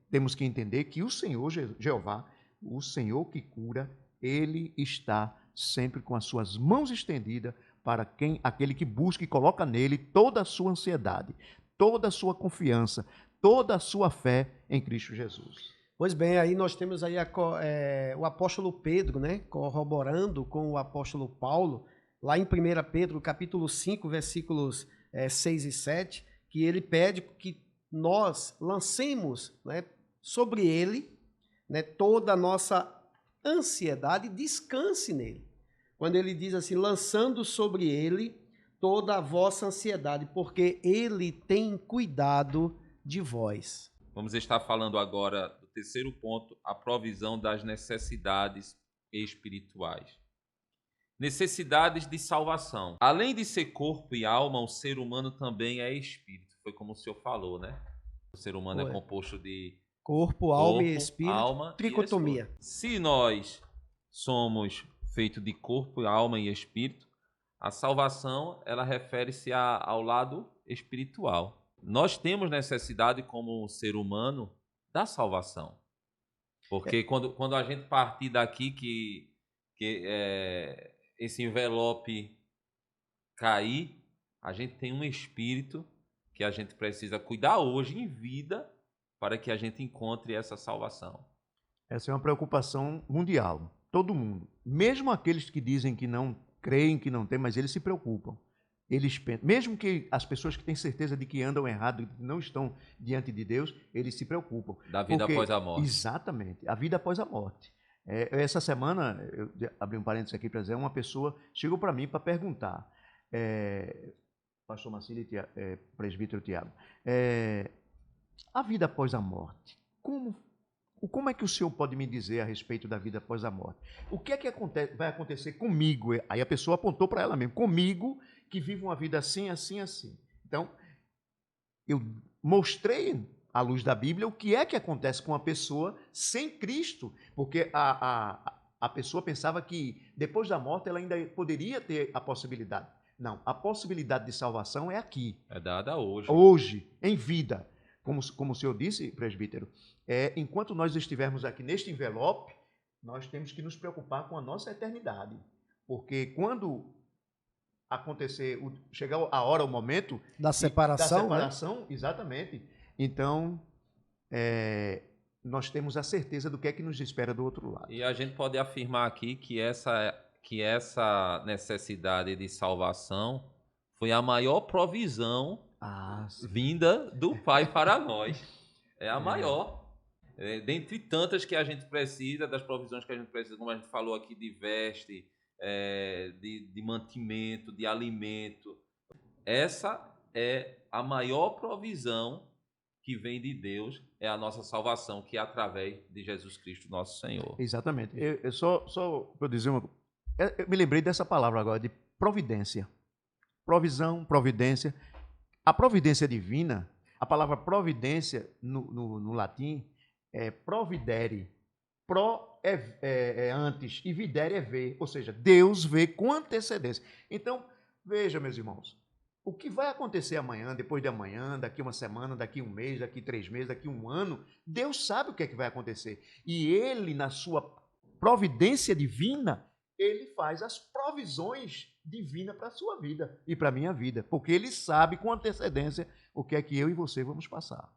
temos que entender que o Senhor Jeová, o Senhor que cura, ele está sempre com as suas mãos estendidas para aquele que busca e coloca nele toda a sua ansiedade, toda a sua confiança, toda a sua fé em Cristo Jesus. Pois bem, aí nós temos aí o apóstolo Pedro, né, corroborando com o apóstolo Paulo, lá em 1 Pedro, capítulo 5, versículos 6 e 7, que ele pede que nós lancemos, né, sobre ele, né, toda a nossa ansiedade, descanse nele. Quando ele diz assim, lançando sobre ele toda a vossa ansiedade, porque ele tem cuidado de vós. Vamos estar falando agora do terceiro ponto, a provisão das necessidades espirituais. Necessidades de salvação. Além de ser corpo e alma, o ser humano também é espírito. Foi como o senhor falou, né? O ser humano é composto de corpo, alma e espírito, alma tricotomia. E se nós somos feitos de corpo, alma e espírito, a salvação ela refere-se ao lado espiritual. Nós temos necessidade como ser humano da salvação. Porque quando a gente partir daqui que esse envelope cair, a gente tem um espírito que a gente precisa cuidar hoje em vida para que a gente encontre essa salvação. Essa é uma preocupação mundial. Todo mundo. Mesmo aqueles que dizem que não creem, que não têm, mas eles se preocupam. Eles pensam, mesmo que as pessoas que têm certeza de que andam errado, que não estão diante de Deus, eles se preocupam. Da vida após a morte. Exatamente, a vida após a morte. Essa semana, eu abri um parênteses aqui para dizer, uma pessoa chegou para mim para perguntar, pastor Marcílio e presbítero Tiago, a vida após a morte, como é que o senhor pode me dizer a respeito da vida após a morte? O que é que vai acontecer comigo? Aí a pessoa apontou para ela mesmo, comigo que vivo uma vida assim, assim, assim. Então, eu mostrei à luz da Bíblia o que é que acontece com uma pessoa sem Cristo, porque a pessoa pensava que depois da morte ela ainda poderia ter a possibilidade. Não, a possibilidade de salvação é aqui. É dada hoje. Hoje, em vida. Como o senhor disse, presbítero, enquanto nós estivermos aqui neste envelope, nós temos que nos preocupar com a nossa eternidade. Porque quando chegar a hora, o momento da separação, né? Exatamente. Então, nós temos a certeza do que é que nos espera do outro lado. E a gente pode afirmar aqui que essa necessidade de salvação foi a maior provisão vinda do Pai para nós. É a maior. Dentre tantas que a gente precisa, das provisões que a gente precisa, como a gente falou aqui, de veste, de mantimento, de alimento. Essa é a maior provisão que vem de Deus, é a nossa salvação, que é através de Jesus Cristo, nosso Senhor. Exatamente. Eu só para dizer uma coisa, eu me lembrei dessa palavra agora, de providência. Provisão, providência. A providência divina, a palavra providência no latim é providere. antes e videre é ver, ou seja, Deus vê com antecedência. Então, veja, meus irmãos, o que vai acontecer amanhã, depois de amanhã, daqui uma semana, daqui um mês, daqui 3 meses, daqui um ano, Deus sabe o que é que vai acontecer. E Ele, na sua providência divina, Ele faz as provisões divinas para a sua vida e para a minha vida, porque Ele sabe com antecedência o que é que eu e você vamos passar.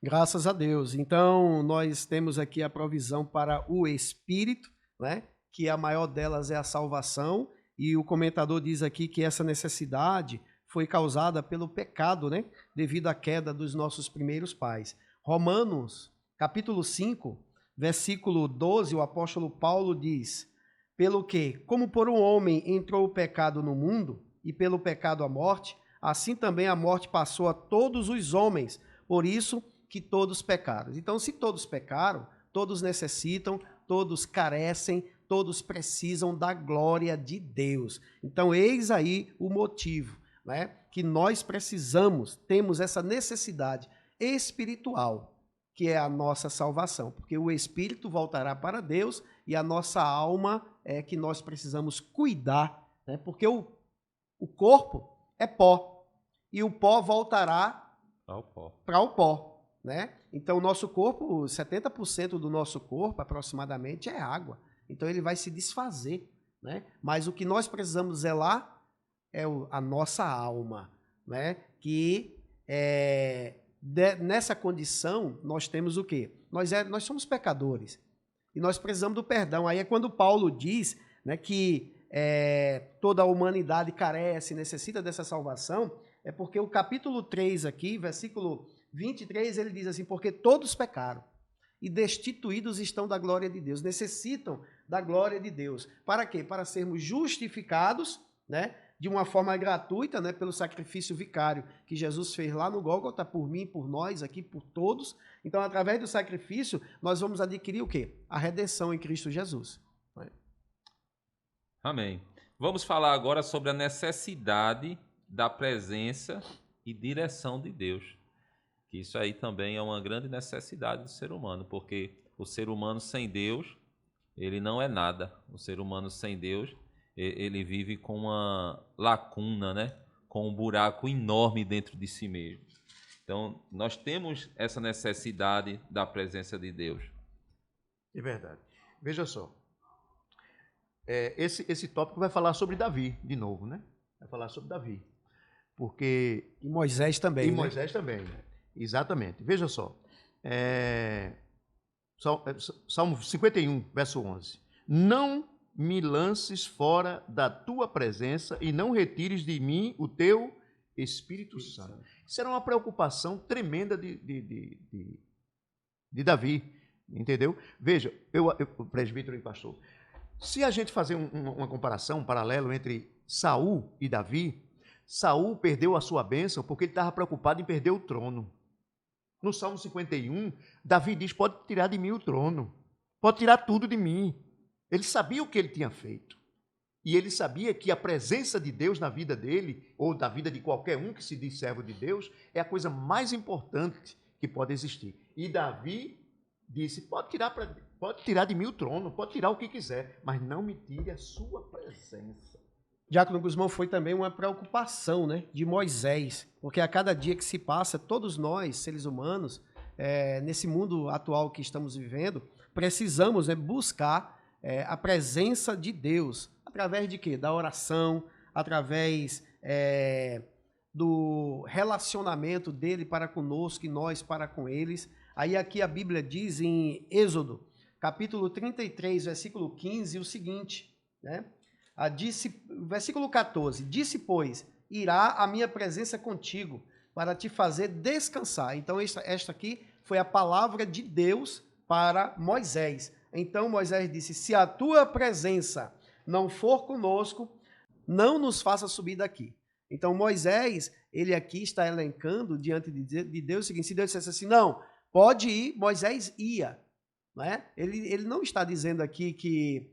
Graças a Deus. Então, nós temos aqui a provisão para o Espírito, né? Que a maior delas é a salvação, e o comentador diz aqui que essa necessidade foi causada pelo pecado, né? Devido à queda dos nossos primeiros pais. Romanos, capítulo 5, versículo 12, o apóstolo Paulo diz: pelo que, como por um homem entrou o pecado no mundo, e pelo pecado a morte, assim também a morte passou a todos os homens, por isso que todos pecaram. Então, se todos pecaram, todos necessitam, todos carecem, todos precisam da glória de Deus. Então, eis aí o motivo, né, que nós precisamos, temos essa necessidade espiritual, que é a nossa salvação, porque o espírito voltará para Deus e a nossa alma é que nós precisamos cuidar, né, porque o corpo é pó e o pó voltará para o pó. Né? Então, o nosso corpo, 70% do nosso corpo, aproximadamente, é água. Então, ele vai se desfazer. Né? Mas o que nós precisamos zelar é a nossa alma. Né? Que nessa condição, nós temos o quê? Nós somos pecadores. E nós precisamos do perdão. Aí é quando Paulo diz, né, que toda a humanidade carece, necessita dessa salvação, é porque o capítulo 3 aqui, versículo 23, ele diz assim, porque todos pecaram e destituídos estão da glória de Deus, necessitam da glória de Deus. Para quê? Para sermos justificados, né, de uma forma gratuita, né, pelo sacrifício vicário que Jesus fez lá no Gólgota, por mim, por nós, aqui, por todos. Então, através do sacrifício, nós vamos adquirir o quê? A redenção em Cristo Jesus. Amém. Vamos falar agora sobre a necessidade da presença e direção de Deus. Que isso aí também é uma grande necessidade do ser humano, porque o ser humano sem Deus, ele não é nada. O ser humano sem Deus, ele vive com uma lacuna, né? Com um buraco enorme dentro de si mesmo. Então, nós temos essa necessidade da presença de Deus. É verdade. Veja só, esse tópico vai falar sobre Davi, de novo, né? Vai falar sobre Davi. Porque... E Moisés também. E Moisés também, né? Exatamente. Veja só. Salmo 51, verso 11. Não me lances fora da tua presença e não retires de mim o teu Espírito Santo. Isso era uma preocupação tremenda de Davi, entendeu? Veja, o presbítero e pastor, se a gente fazer uma comparação, um paralelo entre Saul e Davi, Saul perdeu a sua bênção porque ele estava preocupado em perder o trono. No Salmo 51, Davi diz, pode tirar de mim o trono, pode tirar tudo de mim. Ele sabia o que ele tinha feito. E ele sabia que a presença de Deus na vida dele, ou da vida de qualquer um que se diz servo de Deus, é a coisa mais importante que pode existir. E Davi disse, pode tirar de mim o trono, pode tirar o que quiser, mas não me tire a sua presença. Diácono Guzmão, foi também uma preocupação, né, de Moisés, porque a cada dia que se passa, todos nós, seres humanos, nesse mundo atual que estamos vivendo, precisamos buscar a presença de Deus, através de quê? Da oração, através do relacionamento dele para conosco e nós para com eles. Aí aqui a Bíblia diz em Êxodo, capítulo 33, versículo 15, o seguinte, né? Versículo 14, disse, pois, irá a minha presença contigo, para te fazer descansar. Então, esta aqui foi a palavra de Deus para Moisés. Então, Moisés disse, se a tua presença não for conosco, não nos faça subir daqui. Então, Moisés, ele aqui está elencando diante de Deus o seguinte, se Deus dissesse assim, não, pode ir, Moisés ia. Não é? Ele não está dizendo aqui que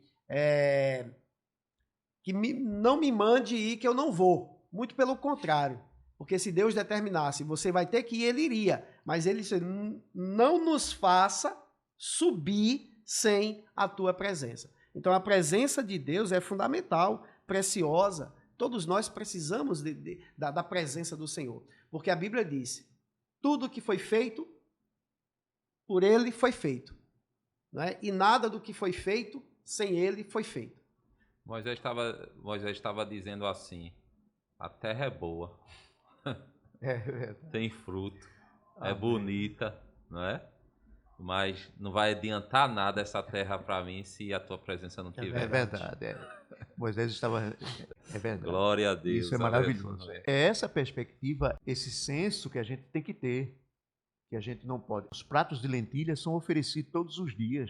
não me mande ir, que eu não vou. Muito pelo contrário. Porque se Deus determinasse, você vai ter que ir, ele iria. Mas ele disse, não nos faça subir sem a tua presença. Então a presença de Deus é fundamental, preciosa. Todos nós precisamos da presença do Senhor. Porque a Bíblia diz, tudo que foi feito, por Ele foi feito. Não é? E nada do que foi feito, sem Ele foi feito. Moisés estava dizendo assim, a terra é boa, tem fruto, é bonita, não é? Mas não vai adiantar nada essa terra para mim se a tua presença não tiver. É verdade. Moisés estava... É verdade. Glória a Deus. Isso é maravilhoso. É essa perspectiva, esse senso que a gente tem que ter, que a gente não pode. Os pratos de lentilha são oferecidos todos os dias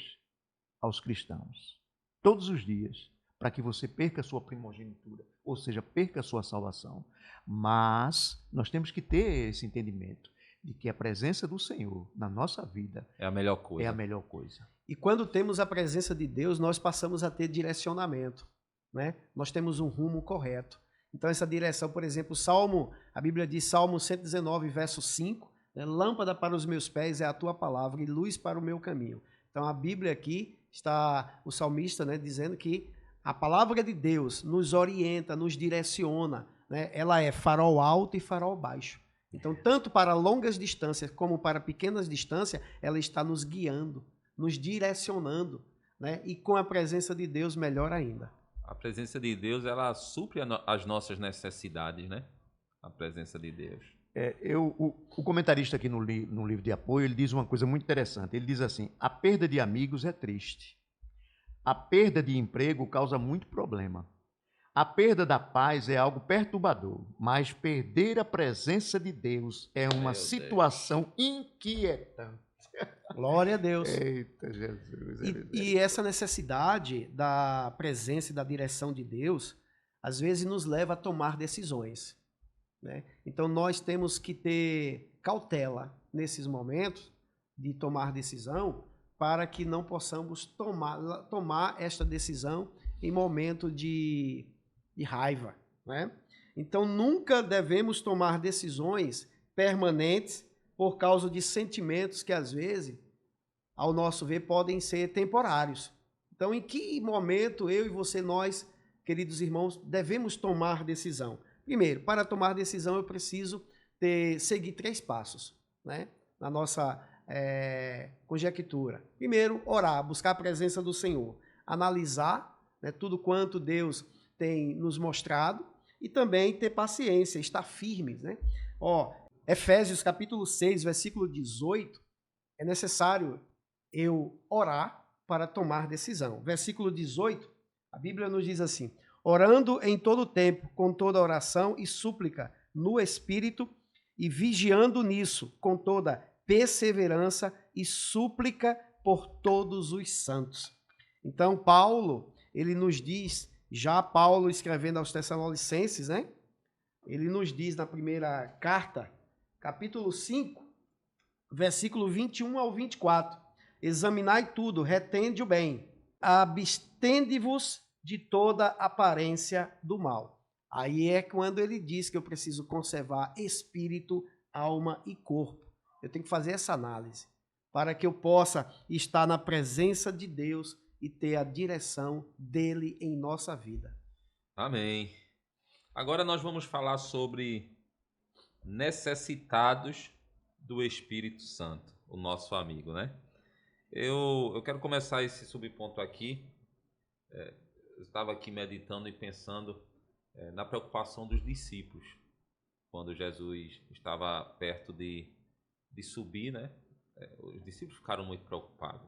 aos cristãos. Todos os dias. Para que você perca a sua primogenitura, ou seja, perca a sua salvação. Mas nós temos que ter esse entendimento de que a presença do Senhor na nossa vida é a melhor coisa. É a melhor coisa. E quando temos a presença de Deus, nós passamos a ter direcionamento, né? Nós temos um rumo correto. Então essa direção, por exemplo, a Bíblia diz, Salmo 119, verso 5, né? Lâmpada para os meus pés é a tua palavra e luz para o meu caminho. Então a Bíblia aqui está o salmista, né, dizendo que a palavra de Deus nos orienta, nos direciona, né? Ela é farol alto e farol baixo. Então, tanto para longas distâncias como para pequenas distâncias, ela está nos guiando, nos direcionando, né? E com a presença de Deus, melhor ainda. A presença de Deus, ela supre as nossas necessidades, né? A presença de Deus. O comentarista aqui no livro de apoio, ele diz uma coisa muito interessante. Ele diz assim, a perda de amigos é triste. A perda de emprego causa muito problema. A perda da paz é algo perturbador, mas perder a presença de Deus é uma situação inquietante. Glória a Deus. Eita, Jesus. E essa necessidade da presença e da direção de Deus, às vezes nos leva a tomar decisões, né? Então nós temos que ter cautela nesses momentos de tomar decisão, para que não possamos tomar esta decisão em momento de raiva, né? Então nunca devemos tomar decisões permanentes por causa de sentimentos que às vezes, ao nosso ver, podem ser temporários. Então em que momento eu e você, nós, queridos irmãos, devemos tomar decisão? Primeiro, para tomar decisão eu preciso seguir 3 passos, né? Na nossa conjectura. Primeiro, orar, buscar a presença do Senhor, analisar, né, tudo quanto Deus tem nos mostrado e também ter paciência, estar firmes, né? Efésios capítulo 6, versículo 18, é necessário eu orar para tomar decisão. Versículo 18, a Bíblia nos diz assim, orando em todo tempo, com toda oração e súplica no Espírito e vigiando nisso, com toda perseverança e súplica por todos os santos. Então, Paulo, ele nos diz, já Paulo escrevendo aos Tessalonicenses, né? Ele nos diz na primeira carta, capítulo 5, versículo 21 ao 24, examinai tudo, retende o bem, abstende-vos de toda aparência do mal. Aí é quando ele diz que eu preciso conservar espírito, alma e corpo. Eu tenho que fazer essa análise para que eu possa estar na presença de Deus e ter a direção dele em nossa vida. Amém. Agora nós vamos falar sobre necessitados do Espírito Santo, o nosso amigo, né? Eu quero começar esse subponto aqui. Eu estava aqui meditando e pensando na preocupação dos discípulos, quando Jesus estava perto de subir, né? Os discípulos ficaram muito preocupados.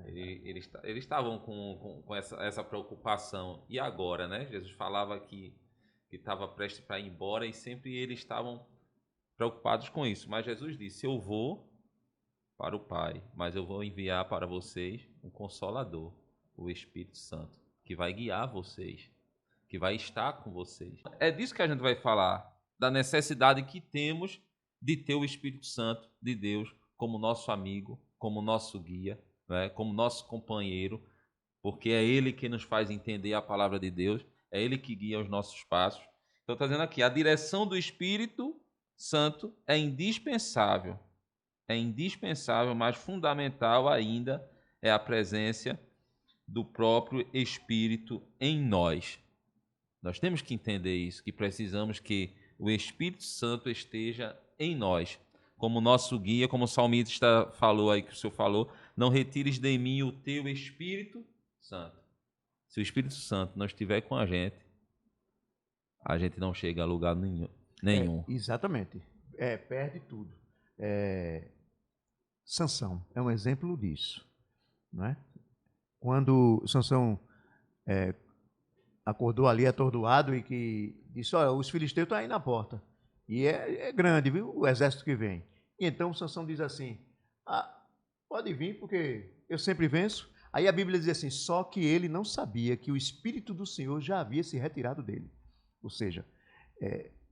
Eles estavam com essa preocupação. E agora, né? Jesus falava que estava prestes para ir embora e sempre eles estavam preocupados com isso. Mas Jesus disse, eu vou para o Pai, mas eu vou enviar para vocês um Consolador, o Espírito Santo, que vai guiar vocês, que vai estar com vocês. É disso que a gente vai falar, da necessidade que temos de ter o Espírito Santo de Deus como nosso amigo, como nosso guia, né? Como nosso companheiro, porque é Ele que nos faz entender a palavra de Deus, é Ele que guia os nossos passos. Então está dizendo aqui, a direção do Espírito Santo é indispensável, mas fundamental ainda é a presença do próprio Espírito em nós. Nós temos que entender isso, que precisamos que o Espírito Santo esteja em nós. Como nosso guia, como o salmista falou aí, que o senhor falou, não retires de mim o teu Espírito Santo. Se o Espírito Santo não estiver com a gente não chega a lugar nenhum. Exatamente. Perde tudo. Sansão é um exemplo disso. Não é? Quando Sansão acordou ali atordoado e que disse, olha, os filisteus estão aí na porta. E é grande, viu, o exército que vem. E então Sansão diz assim, pode vir porque eu sempre venço. Aí a Bíblia diz assim, só que ele não sabia que o Espírito do Senhor já havia se retirado dele. Ou seja,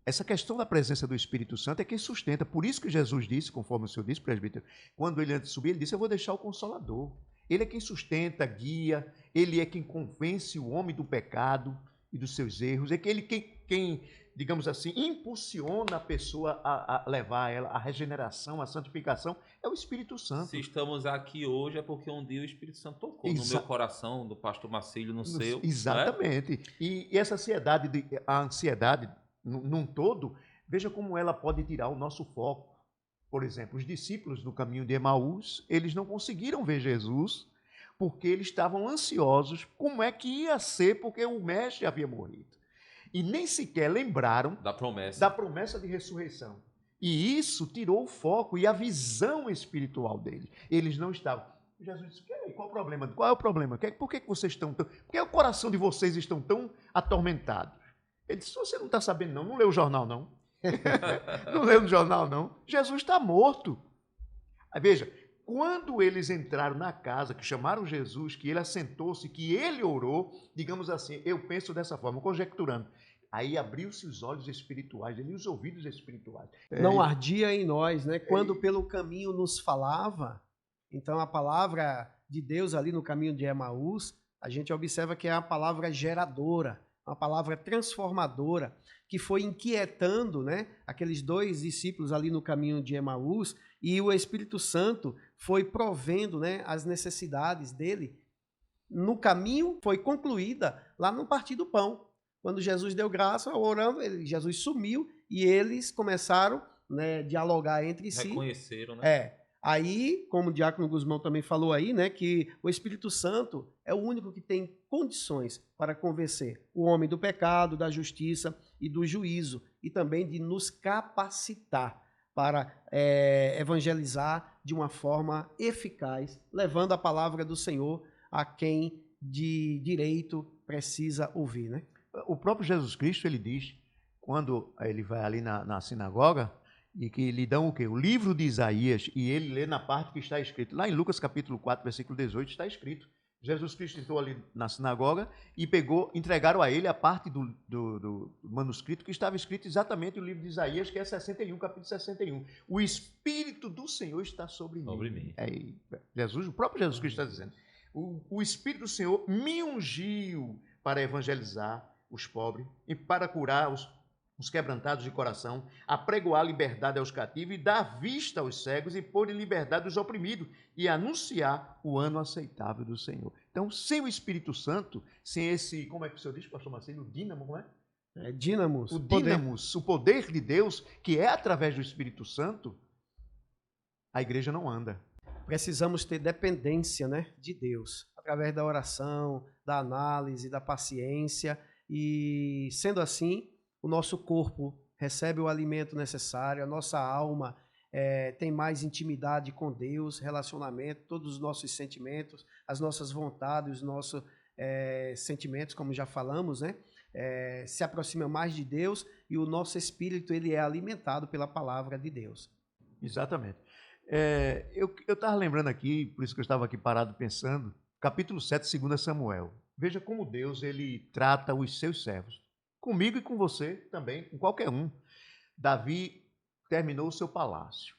essa questão da presença do Espírito Santo é quem sustenta. Por isso que Jesus disse, conforme o senhor disse, presbítero, quando ele antes de subir, ele disse, eu vou deixar o Consolador. Ele é quem sustenta, guia, ele é quem convence o homem do pecado e dos seus erros, é ele quem, digamos assim, impulsiona a pessoa a levar ela à regeneração, à santificação, é o Espírito Santo. Se estamos aqui hoje é porque um dia o Espírito Santo tocou no meu coração, do pastor Marcílio, no seu. Exatamente. Né? E essa ansiedade, a ansiedade num todo, veja como ela pode tirar o nosso foco. Por exemplo, os discípulos no caminho de Emaús, eles não conseguiram ver Jesus porque eles estavam ansiosos como é que ia ser porque o mestre havia morrido. E nem sequer lembraram da promessa de ressurreição. E isso tirou o foco e a visão espiritual deles. Eles não estavam. Jesus disse, qual o problema? Qual é o problema? Por que vocês estão tão... Por que o coração de vocês estão tão atormentados? Ele disse, você não está sabendo não leu o jornal não. Não leu no jornal, não. Jesus está morto. Aí, veja, quando eles entraram na casa, que chamaram Jesus, que ele assentou-se, que ele orou, digamos assim, eu penso dessa forma, conjecturando. Aí abriu-se os olhos espirituais dele e os ouvidos espirituais. Não ardia em nós, né? Quando pelo caminho nos falava, então a palavra de Deus ali no caminho de Emaús, a gente observa que é a palavra geradora, uma palavra transformadora, que foi inquietando, né, aqueles dois discípulos ali no caminho de Emaús, e o Espírito Santo foi provendo, né, as necessidades dele. No caminho foi concluída lá no partir do pão. Quando Jesus deu graça, orando, Jesus sumiu e eles começaram, né, dialogar entre si. Reconheceram, né? Aí, como o Diácono Guzmão também falou aí, né, que o Espírito Santo é o único que tem condições para convencer o homem do pecado, da justiça e do juízo, e também de nos capacitar para evangelizar de uma forma eficaz, levando a palavra do Senhor a quem de direito precisa ouvir, né? O próprio Jesus Cristo, ele diz, quando ele vai ali na sinagoga, e que lhe dão o quê? O livro de Isaías, e ele lê na parte que está escrito. Lá em Lucas capítulo 4, versículo 18, está escrito. Jesus Cristo entrou ali na sinagoga e entregaram a ele a parte do manuscrito que estava escrito exatamente o livro de Isaías, que é 61, capítulo 61. O Espírito do Senhor está sobre mim. O próprio Jesus Cristo está dizendo. O Espírito do Senhor me ungiu para evangelizar os pobres e para curar os quebrantados de coração, apregoar liberdade aos cativos e dar vista aos cegos e pôr em liberdade os oprimidos e anunciar o ano aceitável do Senhor. Então, sem o Espírito Santo, sem esse, como é que o senhor diz, pastor Marcelo, o dínamo, como é? Dínamos. O dínamos, o poder de Deus, que é através do Espírito Santo, a igreja não anda. Precisamos ter dependência, né, de Deus, através da oração, da análise, da paciência, e sendo assim, o nosso corpo recebe o alimento necessário, a nossa alma tem mais intimidade com Deus, relacionamento, todos os nossos sentimentos, as nossas vontades, os nossos sentimentos, como já falamos, né? Se aproxima mais de Deus e o nosso espírito ele é alimentado pela palavra de Deus. Exatamente. Eu estava lembrando aqui, por isso que eu estava aqui parado pensando, capítulo 7, 2 Samuel. Veja como Deus ele trata os seus servos. Comigo e com você também, com qualquer um. Davi terminou o seu palácio.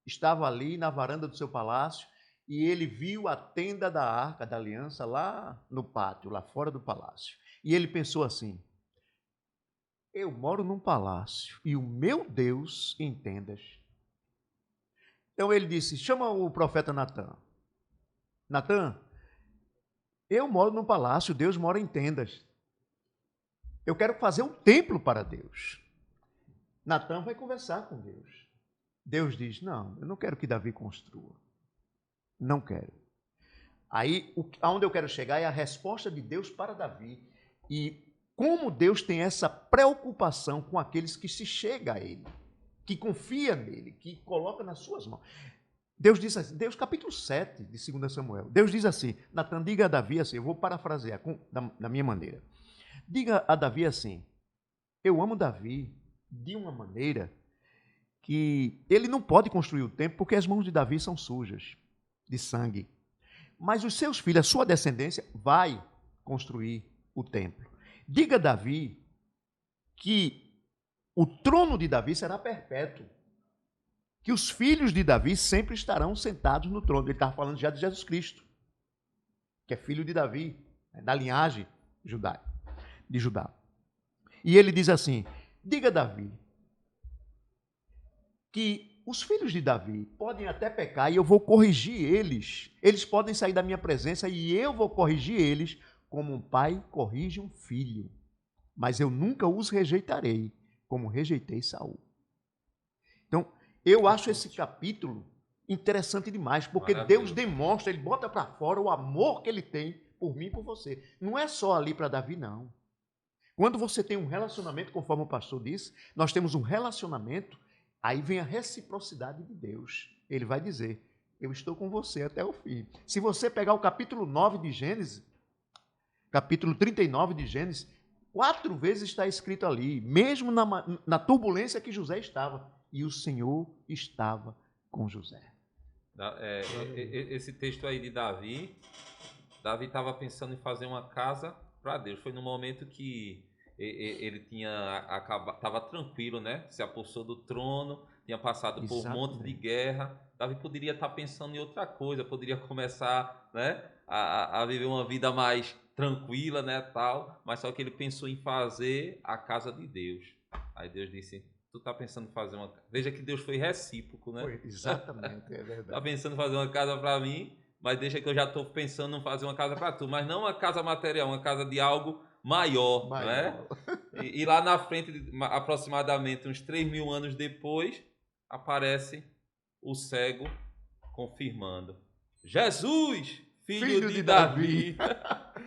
Estava ali na varanda do seu palácio e ele viu a tenda da Arca da Aliança lá no pátio, lá fora do palácio. E ele pensou assim, eu moro num palácio e o meu Deus em tendas. Então ele disse, chama o profeta Natã. Natan, eu moro num palácio, Deus mora em tendas. Eu quero fazer um templo para Deus. Natan vai conversar com Deus. Deus diz, não, eu não quero que Davi construa. Não quero. Aí, aonde eu quero chegar é a resposta de Deus para Davi. E como Deus tem essa preocupação com aqueles que se chega a Ele, que confia nele, que coloca nas suas mãos. Deus diz assim, Deus capítulo 7 de 2 Samuel, Deus diz assim, Natan, diga a Davi assim, eu vou parafrasear da minha maneira. Diga a Davi assim, eu amo Davi de uma maneira que ele não pode construir o templo porque as mãos de Davi são sujas de sangue. Mas os seus filhos, a sua descendência, vai construir o templo. Diga a Davi que o trono de Davi será perpétuo. Que os filhos de Davi sempre estarão sentados no trono. Ele estava falando já de Jesus Cristo, que é filho de Davi, da linhagem de Judá. E ele diz assim, diga a Davi que os filhos de Davi podem até pecar e eu vou corrigir eles. Eles podem sair da minha presença e eu vou corrigir eles como um pai corrige um filho. Mas eu nunca os rejeitarei, como rejeitei Saul. Então, eu acho esse capítulo interessante demais, porque Deus demonstra, ele bota para fora o amor que ele tem por mim e por você. Não é só ali para Davi, não. Quando você tem um relacionamento, conforme o pastor disse, nós temos um relacionamento, aí vem a reciprocidade de Deus. Ele vai dizer, eu estou com você até o fim. Se você pegar o capítulo 9 de Gênesis, capítulo 39 de Gênesis, 4 vezes está escrito ali, mesmo na turbulência que José estava, e o Senhor estava com José. Esse texto aí de Davi estava pensando em fazer uma casa para Deus. Foi no momento que ele estava tranquilo, né? Se apossou do trono, tinha passado por um monte de guerra. Davi poderia estar pensando em outra coisa, poderia começar, né, a viver uma vida mais tranquila, né, tal. Mas só que ele pensou em fazer a casa de Deus. Aí Deus disse, tu tá pensando em fazer uma... Veja que Deus foi recíproco, né? Foi, exatamente, é verdade. Tá pensando em fazer uma casa para mim, mas deixa que eu já estou pensando em fazer uma casa para tu. Mas não uma casa material, uma casa de algo maior. Né? E lá na frente, aproximadamente uns 3.000 anos depois, aparece o cego confirmando. Jesus, filho de Davi.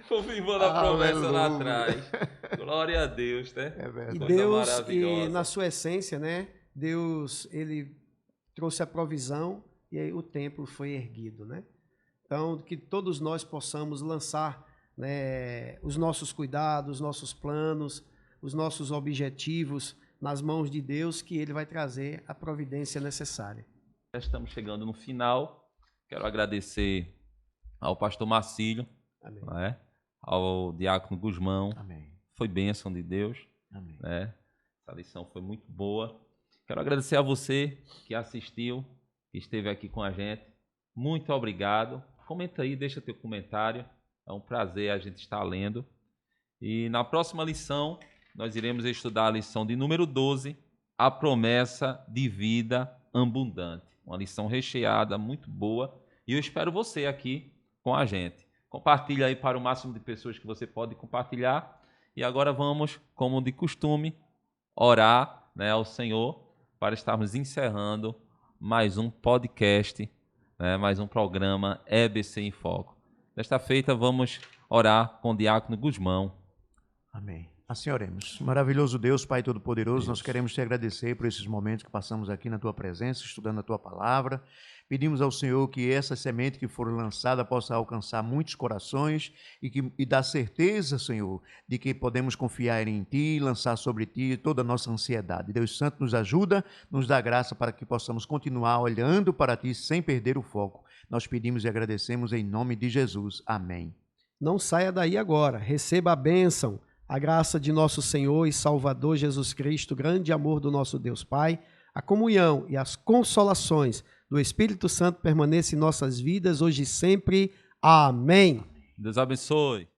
Confirmando a promessa lá atrás. Glória a Deus, né? É verdade. E Deus, e na sua essência, né? Deus, ele trouxe a provisão e aí o templo foi erguido, né? Então, que todos nós possamos lançar, né, os nossos cuidados, os nossos planos, os nossos objetivos nas mãos de Deus, que Ele vai trazer a providência necessária. Já estamos chegando no final. Quero agradecer ao pastor Marcílio, né, ao diácono Guzmão. Amém. Foi bênção de Deus. Amém. Né? Essa lição foi muito boa. Quero agradecer a você que assistiu, que esteve aqui com a gente. Muito obrigado. Comenta aí, deixa teu comentário. É um prazer a gente estar lendo. E na próxima lição, nós iremos estudar a lição de número 12, a promessa de vida abundante. Uma lição recheada, muito boa. E eu espero você aqui com a gente. Compartilha aí para o máximo de pessoas que você pode compartilhar. E agora vamos, como de costume, orar, né, ao Senhor para estarmos encerrando mais um podcast, né, mais um programa EBC em Foco. Desta feita, vamos orar com o diácono Guzmão. Amém. Assim oremos. Maravilhoso Deus, Pai Todo-Poderoso, nós queremos te agradecer por esses momentos que passamos aqui na tua presença, estudando a tua palavra. Pedimos ao Senhor que essa semente que for lançada possa alcançar muitos corações e dar certeza, Senhor, de que podemos confiar em Ti, lançar sobre Ti toda a nossa ansiedade. Deus Santo, nos ajuda, nos dá graça para que possamos continuar olhando para Ti sem perder o foco. Nós pedimos e agradecemos em nome de Jesus. Amém. Não saia daí agora, receba a bênção, a graça de nosso Senhor e Salvador Jesus Cristo, o grande amor do nosso Deus Pai, a comunhão e as consolações do Espírito Santo permaneçam em nossas vidas hoje e sempre. Amém. Deus abençoe.